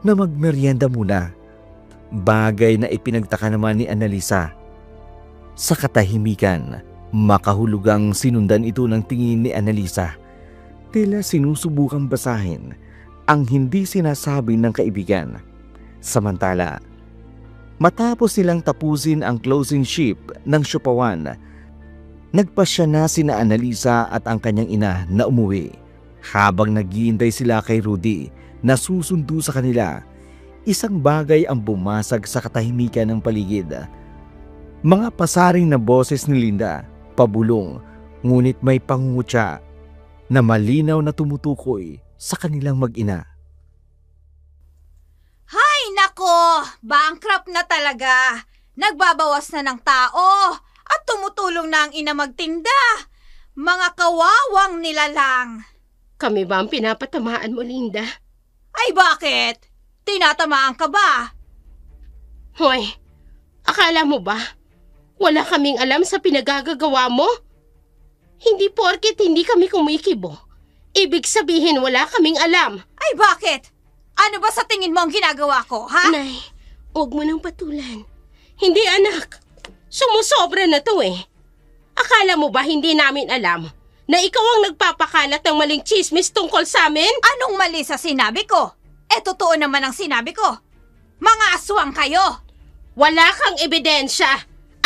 na magmeryenda muna. Bagay na ipinagtaka naman ni Annalisa. Sa katahimikan, makahulugang sinundan ito ng tingin ni Annalisa. Tila sinusubukang basahin ang hindi sinasabi ng kaibigan. Samantala, matapos silang tapusin ang closing shift ng Siopawan, nagpasya na sina Annalisa at ang kanyang ina na umuwi. Habang naghihintay sila kay Rudy na susundo sa kanila, isang bagay ang bumasag sa katahimikan ng paligid. Mga pasaring na boses ni Linda, pabulong, ngunit may pangungutya na malinaw na tumutukoy sa kanilang mag-ina. Hay nako! Bankrupt na talaga! Nagbabawas na ng tao at tumutulong na ang ina magtinda. Mga kawawang nilalang. Kami ba ang pinapatamaan mo, Linda? Ay bakit? Tinatamaan ka ba? Hoy, akala mo ba wala kaming alam sa pinagagagawa mo? Hindi porket hindi kami kumikibo, ibig sabihin wala kaming alam. Ay bakit? Ano ba sa tingin mo ang ginagawa ko, ha? Nay, huwag mo nang patulan. Hindi anak, sumusobra na to eh. Akala mo ba hindi namin alam na ikaw ang nagpapakalat ng maling chismis tungkol sa amin? Anong mali sa sinabi ko? Totoo naman ang sinabi ko. Mga aswang kayo. Wala kang ebidensya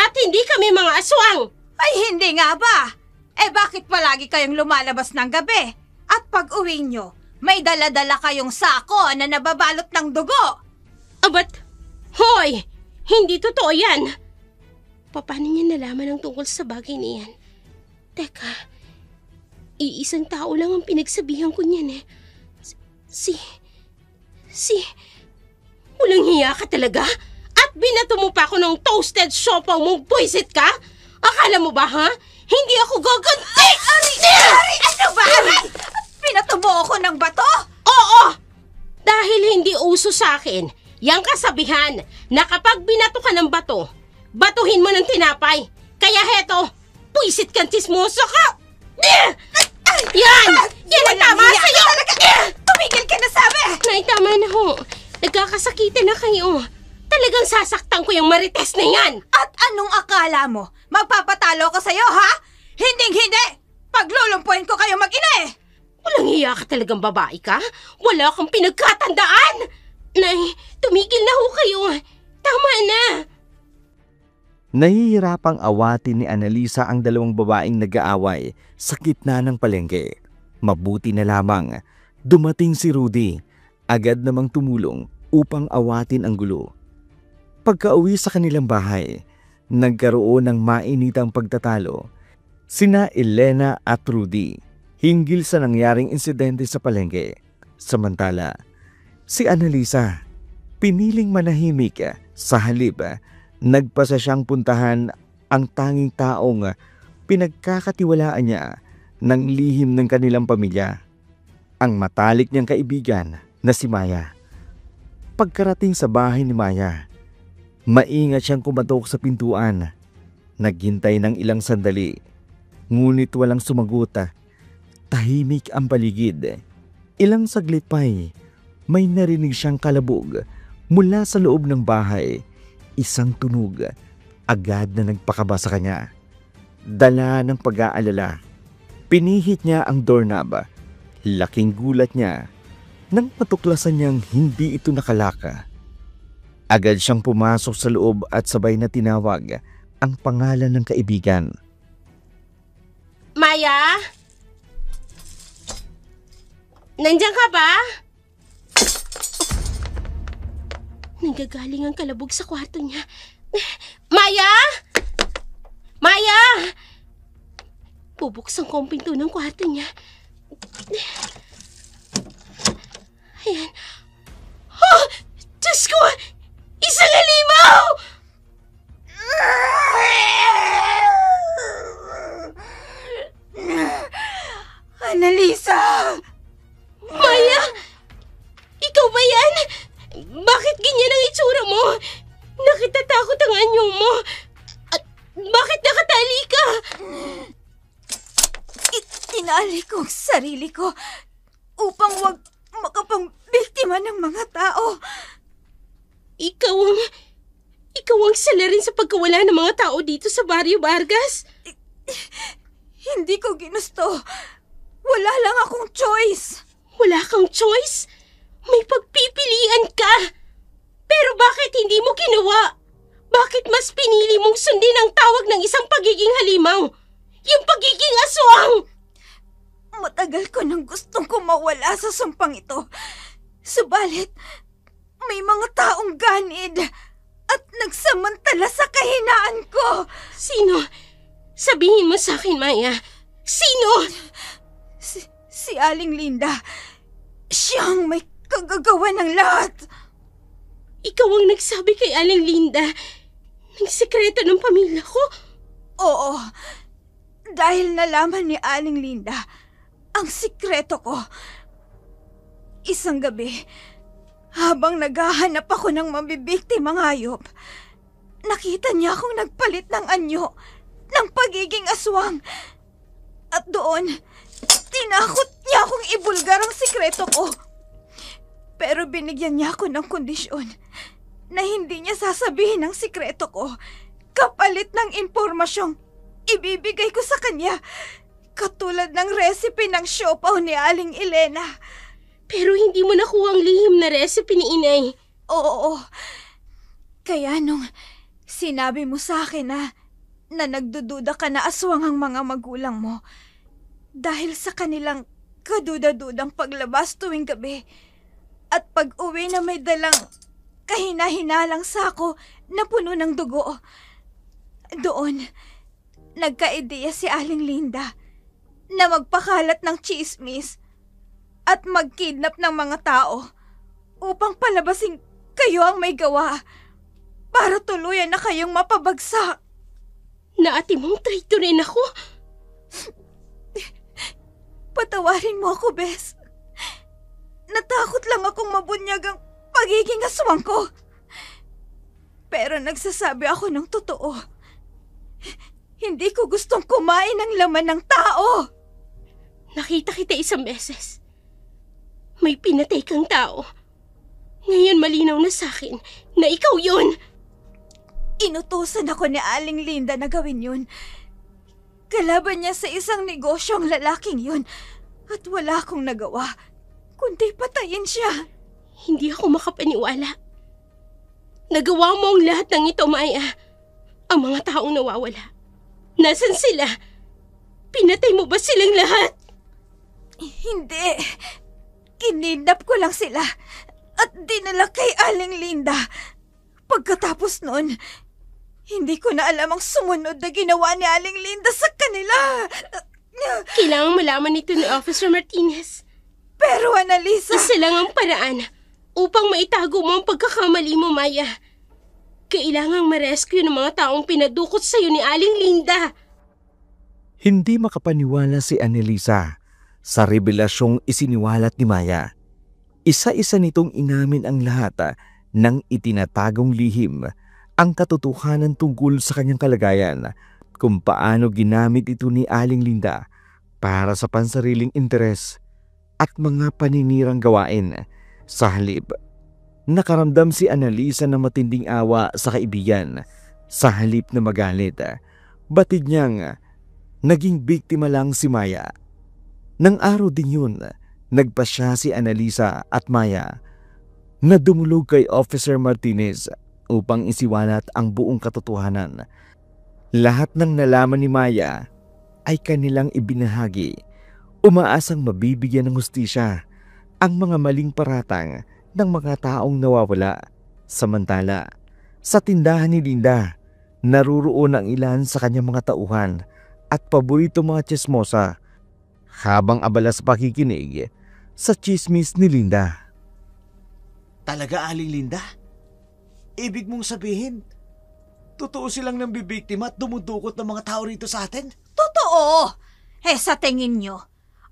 at hindi kami mga aswang. Ay hindi nga ba? Bakit palagi kayong lumalabas ng gabi? At pag uwi nyo, may dala-dala kayong sako na nababalot ng dugo. Abat, hoy, hindi totoo yan. Paano niya nalaman ang tungkol sa bagay niyan? Teka, iisang tao lang ang pinagsabihan ko niyan eh. Walang hiya ka talaga? At binato mo pa ako ng toasted siopaw mong buwisit ka? Akala mo ba ha? Hindi ako gaganti! Ari! Ano ba? Binato mo ako ng bato? Oo! Dahil hindi uso sa akin, yang kasabihan na kapag binato ka ng bato, batuhin mo ng tinapay. Kaya heto, buwisit kang tsismoso ka! Yan! Yan ang tama sa'yo! Tumigil ka na sabi! Nay, tama na ho. Nagkakasakitan na kayo. Talagang sasaktan ko yung marites na yan. At anong akala mo? Magpapatalo ko sa'yo, ha? Hinding-hindi! Paglulumpuin ko kayo mag-ina eh! Walang hiya ka talagang babae ka? Wala kang pinagkatandaan! Nay, tumigil na ho kayo. Tama na! Nahihirapang awatin ni Annalisa ang dalawang babaeng nag-aaway sa gitna ng palengke. Mabuti na lamang dumating si Rudy. Agad namang tumulong upang awatin ang gulo. Pagka-uwi sa kanilang bahay, nagkaroon ng mainitang pagtatalo sina Elena at Rudy hinggil sa nangyaring insidente sa palengke. Samantala, si Annalisa piniling manahimik sa halip nagpasa siyang puntahan ang tanging taong pinagkakatiwalaan niya ng lihim ng kanilang pamilya, ang matalik niyang kaibigan na si Maya. Pagkarating sa bahay ni Maya, maingat siyang kumatok sa pintuan. Naghintay ng ilang sandali, ngunit walang sumagot. Tahimik ang paligid. Ilang saglit pa'y may narinig siyang kalabog mula sa loob ng bahay. Isang tunog agad na nagpakaba sa kanya. Dala ng pag-aalala, pinihit niya ang doorknob. Laking gulat niya nang matuklasan niyang hindi ito nakalaka. Agad siyang pumasok sa loob at sabay na tinawag ang pangalan ng kaibigan. Maya? Nandiyan ka ba? Nanggagaling ang kalabog sa kwarto niya. Maya! Maya! Bubuksan ko ang pinto ng kwarto niya. Ayan. Oh! Diyos ko! Isang halimaw! Annalisa! Maya! Ikaw ba yan? Bakit ganyan ang itsura mo? Nakitatakot ang anyo mo. At bakit nakatali ka? Itinali ko ang sarili ko upang wag makapambiktima ng mga tao. Ikaw ang sala rin sa pagkawala ng mga tao dito sa Barrio Vargas? Hindi ko ginusto. Wala lang akong choice. Wala kang choice? May pagpipilian ka. Pero bakit hindi mo ginawa? Bakit mas pinili mong sundin ang tawag ng isang pagiging halimaw? Yung pagiging aswang! Matagal ko nang gustong kumawala sa sumpang ito. Subalit, may mga taong ganid at nagsamantala sa kahinaan ko. Sino? Sabihin mo sa akin, Maya. Sino? Si Aling Linda. Siyang may kagagawa ng lahat. Ikaw ang nagsabi kay Aling Linda ng sekreto ng pamilya ko? Oo. Dahil nalaman ni Aling Linda ang sikreto ko. Isang gabi, habang naghahanap ako ng mabibiktimang hayop, nakita niya akong nagpalit ng anyo ng pagiging aswang. At doon, tinakot niya akong ibulgar ang sikreto ko. Pero binigyan niya ako ng kondisyon na hindi niya sasabihin ang sikreto ko kapalit ng impormasyong ibibigay ko sa kanya. Katulad ng recipe ng siopaw ni Aling Elena. Pero hindi mo nakuha ang lihim na recipe ni Inay. Oo. Kaya nung sinabi mo sa akin na nagdududa ka na aswang ang mga magulang mo dahil sa kanilang kaduda-dudang paglabas tuwing gabi at pag-uwi na may dalang kahina-hinalang sako na puno ng dugo. Doon, nagka-ideya si Aling Linda na magpakalat ng chismis at mag-kidnap ng mga tao upang palabasin kayo ang may gawa para tuluyan na kayong mapabagsak. Naati mong traitor rin ako? Patawarin mo ako, Bes. Natakot lang akong mabunyag ang pagiging aswang ko. Pero nagsasabi ako ng totoo. Hindi ko gustong kumain ng laman ng tao. Nakita kita isang beses. May pinatay kang tao. Ngayon malinaw na sa akin na ikaw yun. Inutusan ako ni Aling Linda na gawin yun. Kalaban niya sa isang negosyo ang lalaking yun. At wala akong nagawa, kundi patayin siya. Hindi ako makapaniwala. Nagawa mo ang lahat ng ito, Maya. Ang mga taong nawawala. Nasaan sila? Pinatay mo ba silang lahat? Hindi. Kinidnap ko lang sila at dinala kay Aling Linda. Pagkatapos noon, hindi ko na alam ang sumunod na ginawa ni Aling Linda sa kanila. Kailangang malaman ito ni Officer Martinez. Pero Annalisa... Isa lang ang paraan upang maitago mo ang pagkakamali mo, Maya. Kailangang ma-rescue ng mga taong pinadukot sa'yo ni Aling Linda. Hindi makapaniwala si Annalisa sa revelasyong isiniwalat ni Maya. Isa-isa nitong inamin ang lahat ng itinatagong lihim, ang katotohanan tungkol sa kanyang kalagayan, kung paano ginamit ito ni Aling Linda para sa pansariling interes at mga paninirang gawain. Sa halip, nakaramdam si Annalisa ng matinding awa sa kaibigan. Sa halip na magalit, batid niyang naging biktima lang si Maya. Nang araw din yun, nagpasya si Annalisa at Maya na dumulog kay Officer Martinez upang isiwalat ang buong katotohanan. Lahat ng nalaman ni Maya ay kanilang ibinahagi, umaasang mabibigyan ng hustisya ang mga maling paratang ng mga taong nawawala Samantala, sa tindahan ni Linda, naruroon ang ilan sa kanyang mga tauhan at paborito mga tsismosa habang abala sa pakikinig sa tsismis ni Linda. Talaga, Aling Linda? Ibig mong sabihin, totoo silang nambibiktima at dumudukot ng mga tao rito sa atin? Totoo! Sa tingin nyo,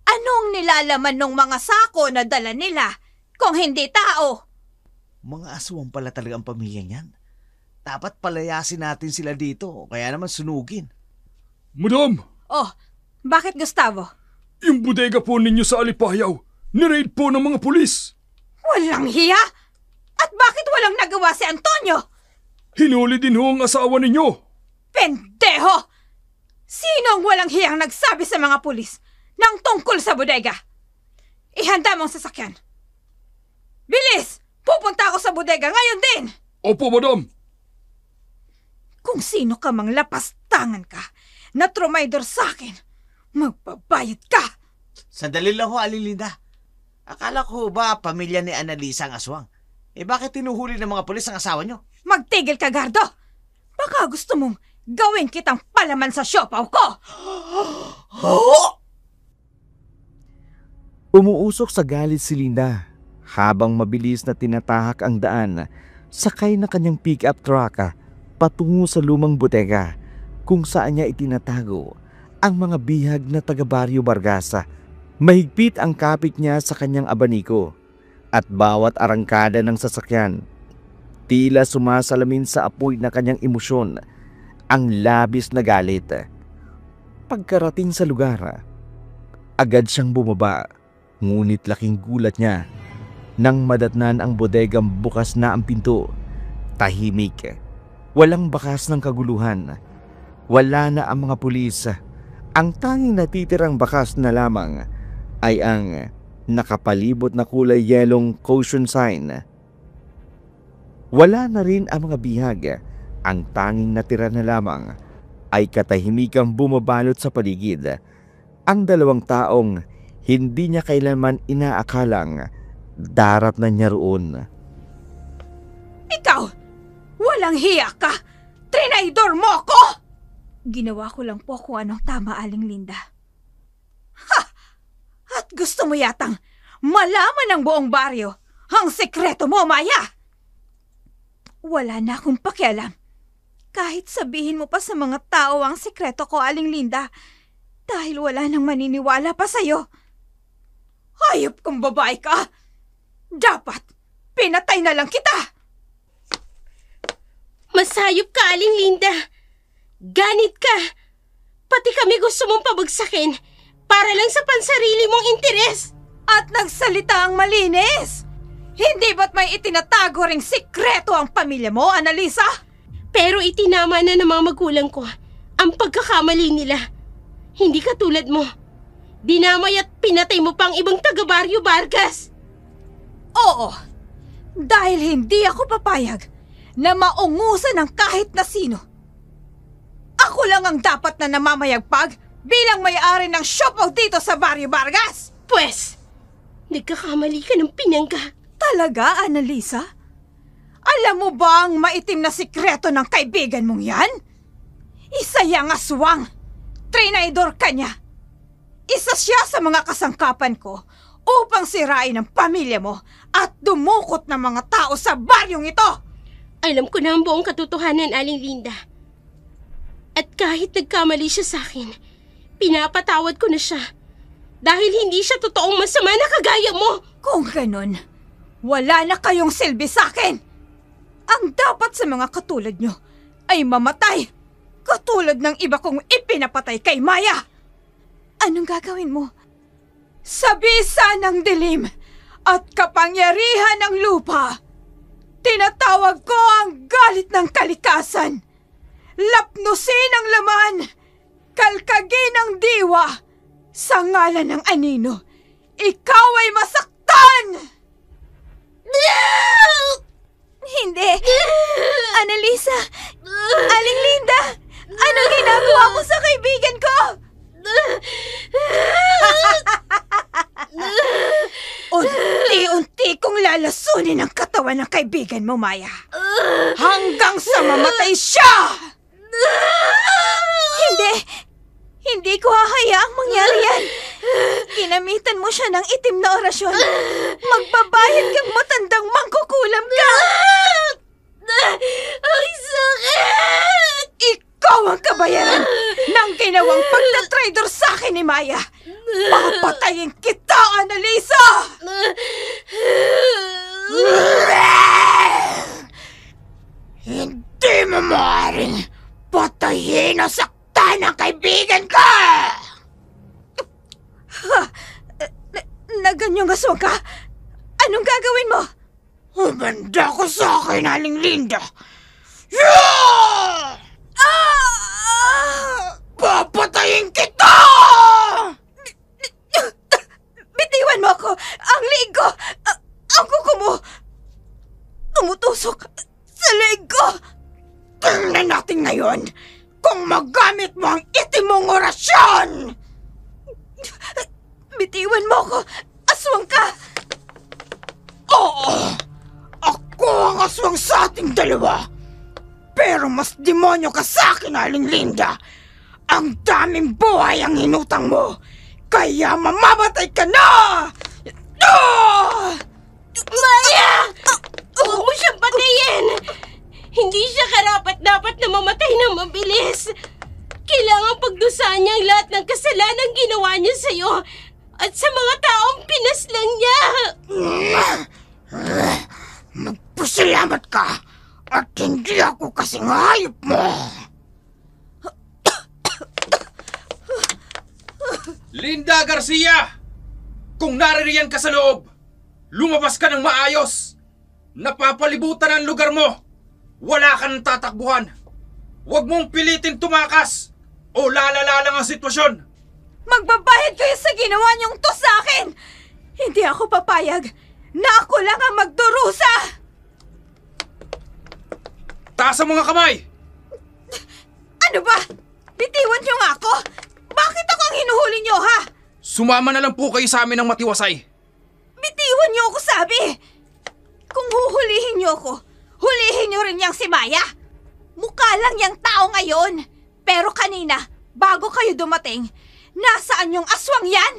anong nilalaman ng mga sako na dala nila kung hindi tao? Mga aswang pala talaga ang pamilya niyan. Dapat palayasin natin sila dito, kaya naman sunugin. Madam! Oh, bakit Gustavo? Yung bodega po ninyo sa Alipayaw, nireid po ng mga pulis. Walang hiya? At bakit walang nagawa si Antonio? Hinuli din ho ang asawa ninyo. Pendeho! Sino ang walang hiyang nagsabi sa mga pulis ng tungkol sa bodega? Ihanda mo ang sasakyan. Bilis! Pupunta ako sa bodega ngayon din! Opo, madam. Kung sino ka mang lapastangan ka na trumaydor sa akin, magbabayad ka! Sandali lang ho, Aling Linda. Akala ko ba pamilya ni Annalisa ang aswang? Bakit tinuhuli ng mga pulis ang asawa nyo? Magtigil ka, Gardo! Baka gusto mong gawin kitang palaman sa siopaw ko! Umuusok sa galit si Linda habang mabilis na tinatahak ang daan sakay na kanyang pick-up truck patungo sa lumang bodega kung saan niya itinatago ang mga bihag na taga Barrio Vargas. Mahigpit ang kapit niya sa kanyang abaniko at bawat arangkada ng sasakyan, tila sumasalamin sa apoy na kanyang emosyon ang labis na galit. Pagkarating sa lugar, agad siyang bumaba, ngunit laking gulat niya nang madatnan ang bodegang bukas na ang pinto. Tahimik, walang bakas ng kaguluhan, wala na ang mga pulis. Ang tanging natitirang bakas na lamang ay ang nakapalibot na kulay yelong caution sign. Wala na rin ang mga bihag. Ang tanging natira na lamang ay katahimikang bumabalot sa paligid. Ang dalawang taong hindi niya kailanman inaakalang darap na niya roon. Ikaw! Walang hiya ka! Trinaydor mo ko! Ginawa ko lang po kung anong tama, Aling Linda. Ha! At gusto mo yatang malaman ng buong baryo ang sekreto mo, Maya! Wala na akong pakialam. Kahit sabihin mo pa sa mga tao ang sekreto ko, Aling Linda, dahil wala nang maniniwala pa sa'yo. Hayop kong babae ka! Dapat pinatay na lang kita! Masayop ka, Aling Linda. Ganit ka. Pati kami gusto mong pabagsakin para lang sa pansarili mong interes. At nagsalita ang malinis! Hindi ba't may itinatago ring sikreto ang pamilya mo, Annalisa? Pero itinama na ng mga magulang ko ang pagkakamali nila. Hindi katulad mo. Dinamay at pinatay mo pang ibang taga-Barrio Vargas. Oo, dahil hindi ako papayag na maungusan ng kahit na sino. Ako lang ang dapat na namamayagpag bilang may-ari ng siopaw dito sa Barrio Vargas. Pwes, nagkakamali ka ng pinangga. Talaga, Annalisa? Alam mo ba ang maitim na sikreto ng kaibigan mong yan? Isa yang aswang. Trinaydor ka niya. Isa siya sa mga kasangkapan ko upang sirain ang pamilya mo at dumukot ng mga tao sa baryong ito. Alam ko na ang buong katotohanan, Aling Linda. At kahit nagkamali siya sa akin, pinapatawad ko na siya. Dahil hindi siya totoong masama na kagaya mo. Kung ganun, wala na kayong silbi sa akin. Ang dapat sa mga katulad nyo ay mamatay, katulad ng iba kong ipinapatay kay Maya. Anong gagawin mo? Sa bisa ng dilim at kapangyarihan ng lupa, tinatawag ko ang galit ng kalikasan. Lapnusin ang laman, kalkagin ang diwa, sa ngalan ng anino, ikaw ay masaktan! Hindi! Annalisa! Aling Linda! Anong ginagawa mo sa kaibigan ko? Unti-unti kong lalasunin ang katawan katawan ng kaibigan mo, Maya. Hanggang sa mamatay siya! Hindi ko hahayaang mangyari yan. Ginamitan mo siya ng itim na orasyon. Magbabayad kang matandang mangkukulam ka! Ang sakit! Ikaw ang kabayaran ng ginawang pagtatraidor sa akin ni Maya. Papatayin kita, Annalisa! Hindi mo maaaring patayin o saktan ang kaibigan ka! Naganyong aswang ka? Anong gagawin mo? Humanda ko sa akin, Aling Linda! Yeah! Papatayin kita! Bitiwan mo ako! Ang liig ko! Ang kuko mo! Tumutusok sa liig ko! Tingnan natin ngayon kung magamit mo ang itim mong orasyon! Bitiwan mo ako! Aswang ka! Oo! Ako ang aswang sa ating dalawa! Pero mas demonyo ka sa akin, Aling Linda! Ang daming buhay ang hinutang mo! Kaya mamamatay ka na! Maya! Huwag mo siyang patayin! Hindi siya karapat-dapat na mamatay ng mabilis. Kailangan pagdusahan niya ang lahat ng kasalanan ginawa niya sa'yo at sa mga taong pinaslang niya. Magpasalamat ka at hindi ako kasing hayop mo. Linda Garcia! Kung naririyan ka sa loob, lumabas ka ng maayos. Napapalibutan ang lugar mo. Wala ka ng tatakbuhan. Huwag mong pilitin tumakas o lalala lang ang sitwasyon. Magbabayad kayo sa ginawa niyong to sa akin! Hindi ako papayag na ako lang ang magdurusa! Taas ang mga kamay! Ano ba? Bitiwan niyo nga ako? Bakit ako ang hinuhuli niyo, ha? Sumama na lang po kayo sa amin ng matiwasay. Bitiwan niyo ako, sabi! Kung huhulihin niyo ako, hulihin niyo rin niyang si Maya. Mukha lang yang tao ngayon. Pero kanina, bago kayo dumating, nasaan yung aswang yan?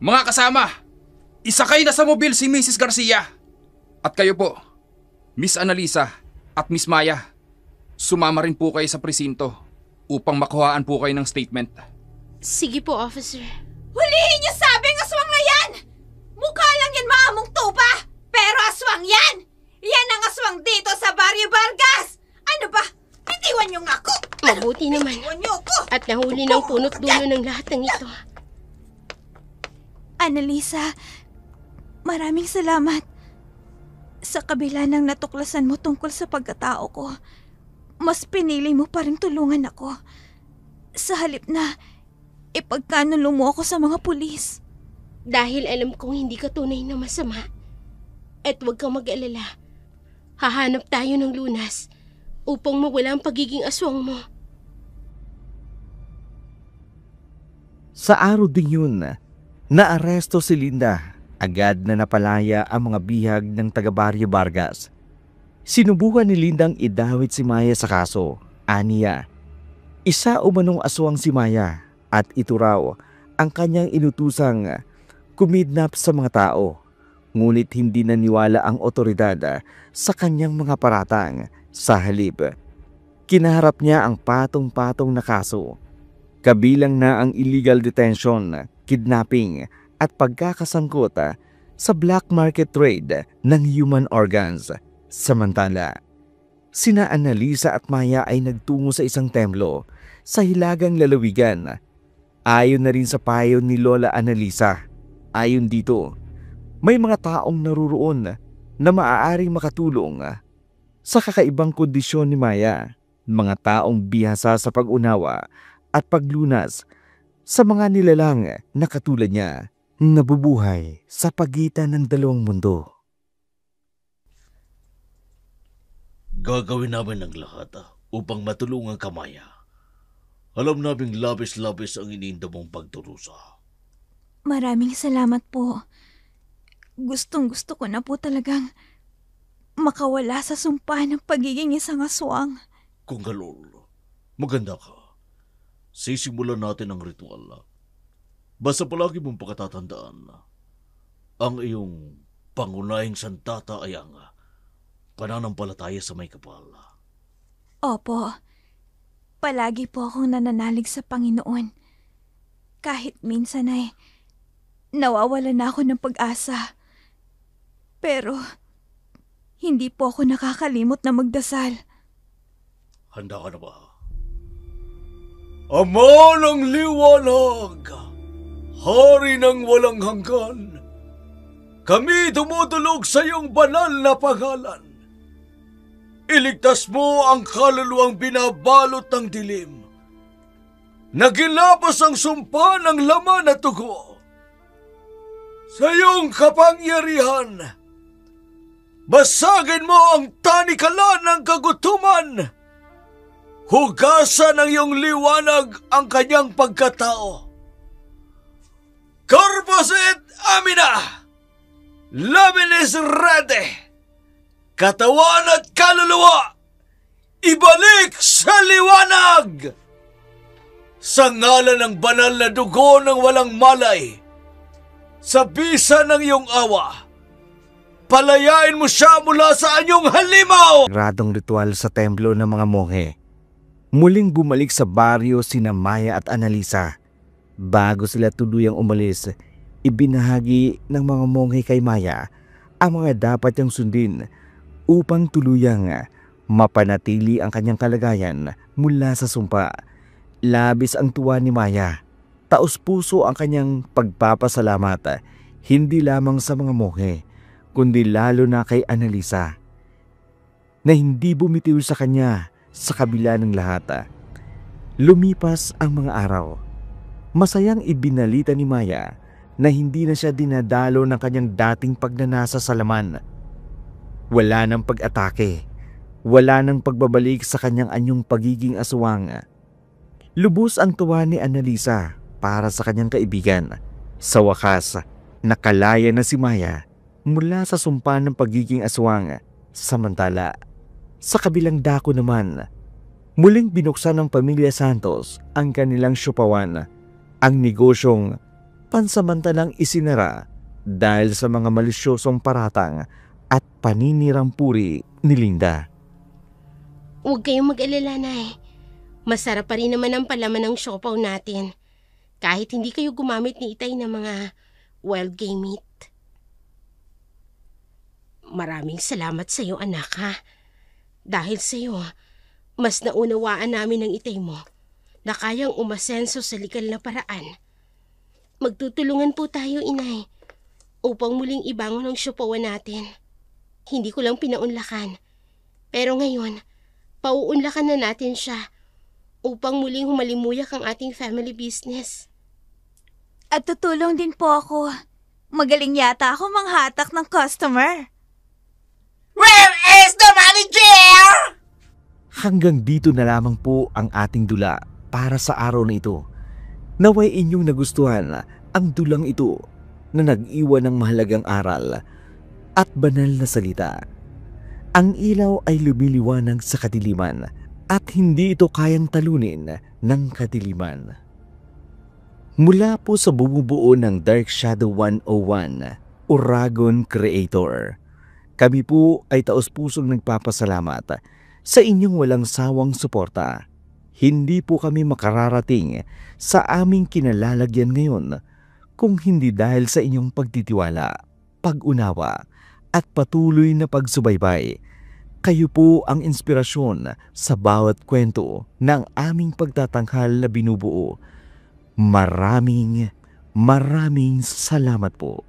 Mga kasama, isakay na sa mobil si Mrs. Garcia. At kayo po, Miss Annalisa at Miss Maya, sumama rin po kayo sa presinto upang makuhaan po kayo ng statement. Sige po, officer. Hulihin niyo sabing aswang na yan! Mukha lang yan maamong tupa, pero aswang yan! Yan ang aswang dito sa Barrio Vargas! Ano ba? Bitiwan niyo nga ako! Mabuti naman. Bitiwan niyo ako! At nahuli ng punot dulo ng lahat ng ito. Annalisa, maraming salamat. Sa kabila ng natuklasan mo tungkol sa pagkatao ko, mas pinili mo pa rin tulungan ako. Sa halip na ipagkanulo mo ako sa mga pulis. Dahil alam kong hindi ka tunay na masama. At huwag kang mag-alala. Hahanap tayo ng lunas upang mawala ang pagiging aswang mo. Sa araw ding yun, naaresto si Linda. Agad na napalaya ang mga bihag ng taga-Barrio Vargas. Sinubukan ni Lindang idawit si Maya sa kaso. Aniya, isa umanong aswang si Maya at ito raw ang kanyang inutusang kumidnap sa mga tao. Ngunit hindi naniwala ang otoridad sa kanyang mga paratang. Sa halip, kinaharap niya ang patong-patong na kaso. Kabilang na ang illegal detention, kidnapping at pagkakasangkot sa black market trade ng human organs. Samantala, sina Annalisa at Maya ay nagtungo sa isang templo sa Hilagang Lalawigan. Ayon na rin sa payo ni Lola Annalisa. Ayon dito, may mga taong naruroon na maaaring makatulong sa kakaibang kondisyon ni Maya, mga taong bihasa sa pag-unawa at paglunas sa mga nilalang na katulad niya, nabubuhay sa pagitan ng dalawang mundo. Gagawin namin ang lahat upang matulungan ka, Maya. Alam naming labis-labis ang iniinda mong pagdurusa. Maraming salamat po. Gustong-gusto ko na po talagang makawala sa sumpa ng pagiging isang aswang. Kung galol, maganda ka. Sisimulan natin ang ritual. Basta palagi mong pagkatatandaan, ang iyong pangunahing sandata ay ang pananampalataya sa may kapal. Opo, palagi po akong nananalig sa Panginoon. Kahit minsan ay nawawalan na ako ng pag-asa. Pero hindi po ako nakakalimot na magdasal. Handa ka na ba? Ama ng liwanag, hari ng walang hanggan, kami dumudulog sa iyong banal na pangalan. Iligtas mo ang kaluluwang binabalot ng dilim. Nagilabas ang sumpa ng laman at dugo. Sa iyong kapangyarihan, basagin mo ang tanikalan ng kagutuman. Hugasan ng iyong liwanag ang kanyang pagkatao. Corpus et Amina, Laminis Rede, katawan at kaluluwa, ibalik sa liwanag! Sa ngalan ng banal na dugo ng walang malay, sa bisa ng iyong awa, palayain mo siya mula sa anyong halimaw! Gradong ritual sa templo ng mga monghe. Muling bumalik sa baryo sina Maya at Annalisa. Bago sila tuluyang umalis, ibinahagi ng mga monghe kay Maya ang mga dapat niyang sundin upang tuluyang mapanatili ang kanyang kalagayan mula sa sumpa. Labis ang tuwa ni Maya. Taos-puso ang kanyang pagpapasalamat, hindi lamang sa mga monghe, kundi lalo na kay Annalisa, na hindi bumitiw sa kanya sa kabila ng lahat. Lumipas ang mga araw. Masayang ibinalita ni Maya na hindi na siya dinadalo ng kanyang dating pagnanasa sa laman. Wala nang pag-atake. Wala nang pagbabalik sa kanyang anyong pagiging aswang. Lubos ang tuwa ni Annalisa para sa kanyang kaibigan. Sa wakas, nakalaya na si Maya mula sa sumpa ng pagiging aswang. Samantala, sa kabilang dako naman, muling binuksan ng pamilya Santos ang kanilang siopawan. Ang negosyong pansamantalang isinara dahil sa mga malisyosong paratang at paninirang puri ni Linda. Huwag kayong mag-alala, Nay. Masarap pa rin naman ang palaman ng siopaw natin. Kahit hindi kayo gumamit ni Itay ng mga wild game meat. Maraming salamat sa iyo, anak, ha? Dahil sa iyo, mas naunawaan namin ng Itay mo na kayang umasenso sa legal na paraan. Magtutulungan po tayo, Inay, upang muling ibangon ang siopawan natin. Hindi ko lang pinaunlakan. Pero ngayon, pauunlakan na natin siya upang muling humalimuyak ang ating family business. At tutulong din po ako. Magaling yata ako manghatak ng customer. Where is the manager? Hanggang dito na lamang po ang ating dula para sa araw na ito. Naway inyong nagustuhan ang dulang ito na nag-iwan ng mahalagang aral at banal na salita. Ang ilaw ay lumiliwanag sa kadiliman at hindi ito kayang talunin ng kadiliman. Mula po sa bumubuo ng Dark Shadow 101, Uragon Creator, kami po ay taos-pusong nagpapasalamat sa inyong walang sawang suporta. Hindi po kami makararating sa aming kinalalagyan ngayon kung hindi dahil sa inyong pagtitiwala, pag-unawa at patuloy na pagsubaybay. Kayo po ang inspirasyon sa bawat kwento ng aming pagtatanghal na binubuo. Maraming salamat po.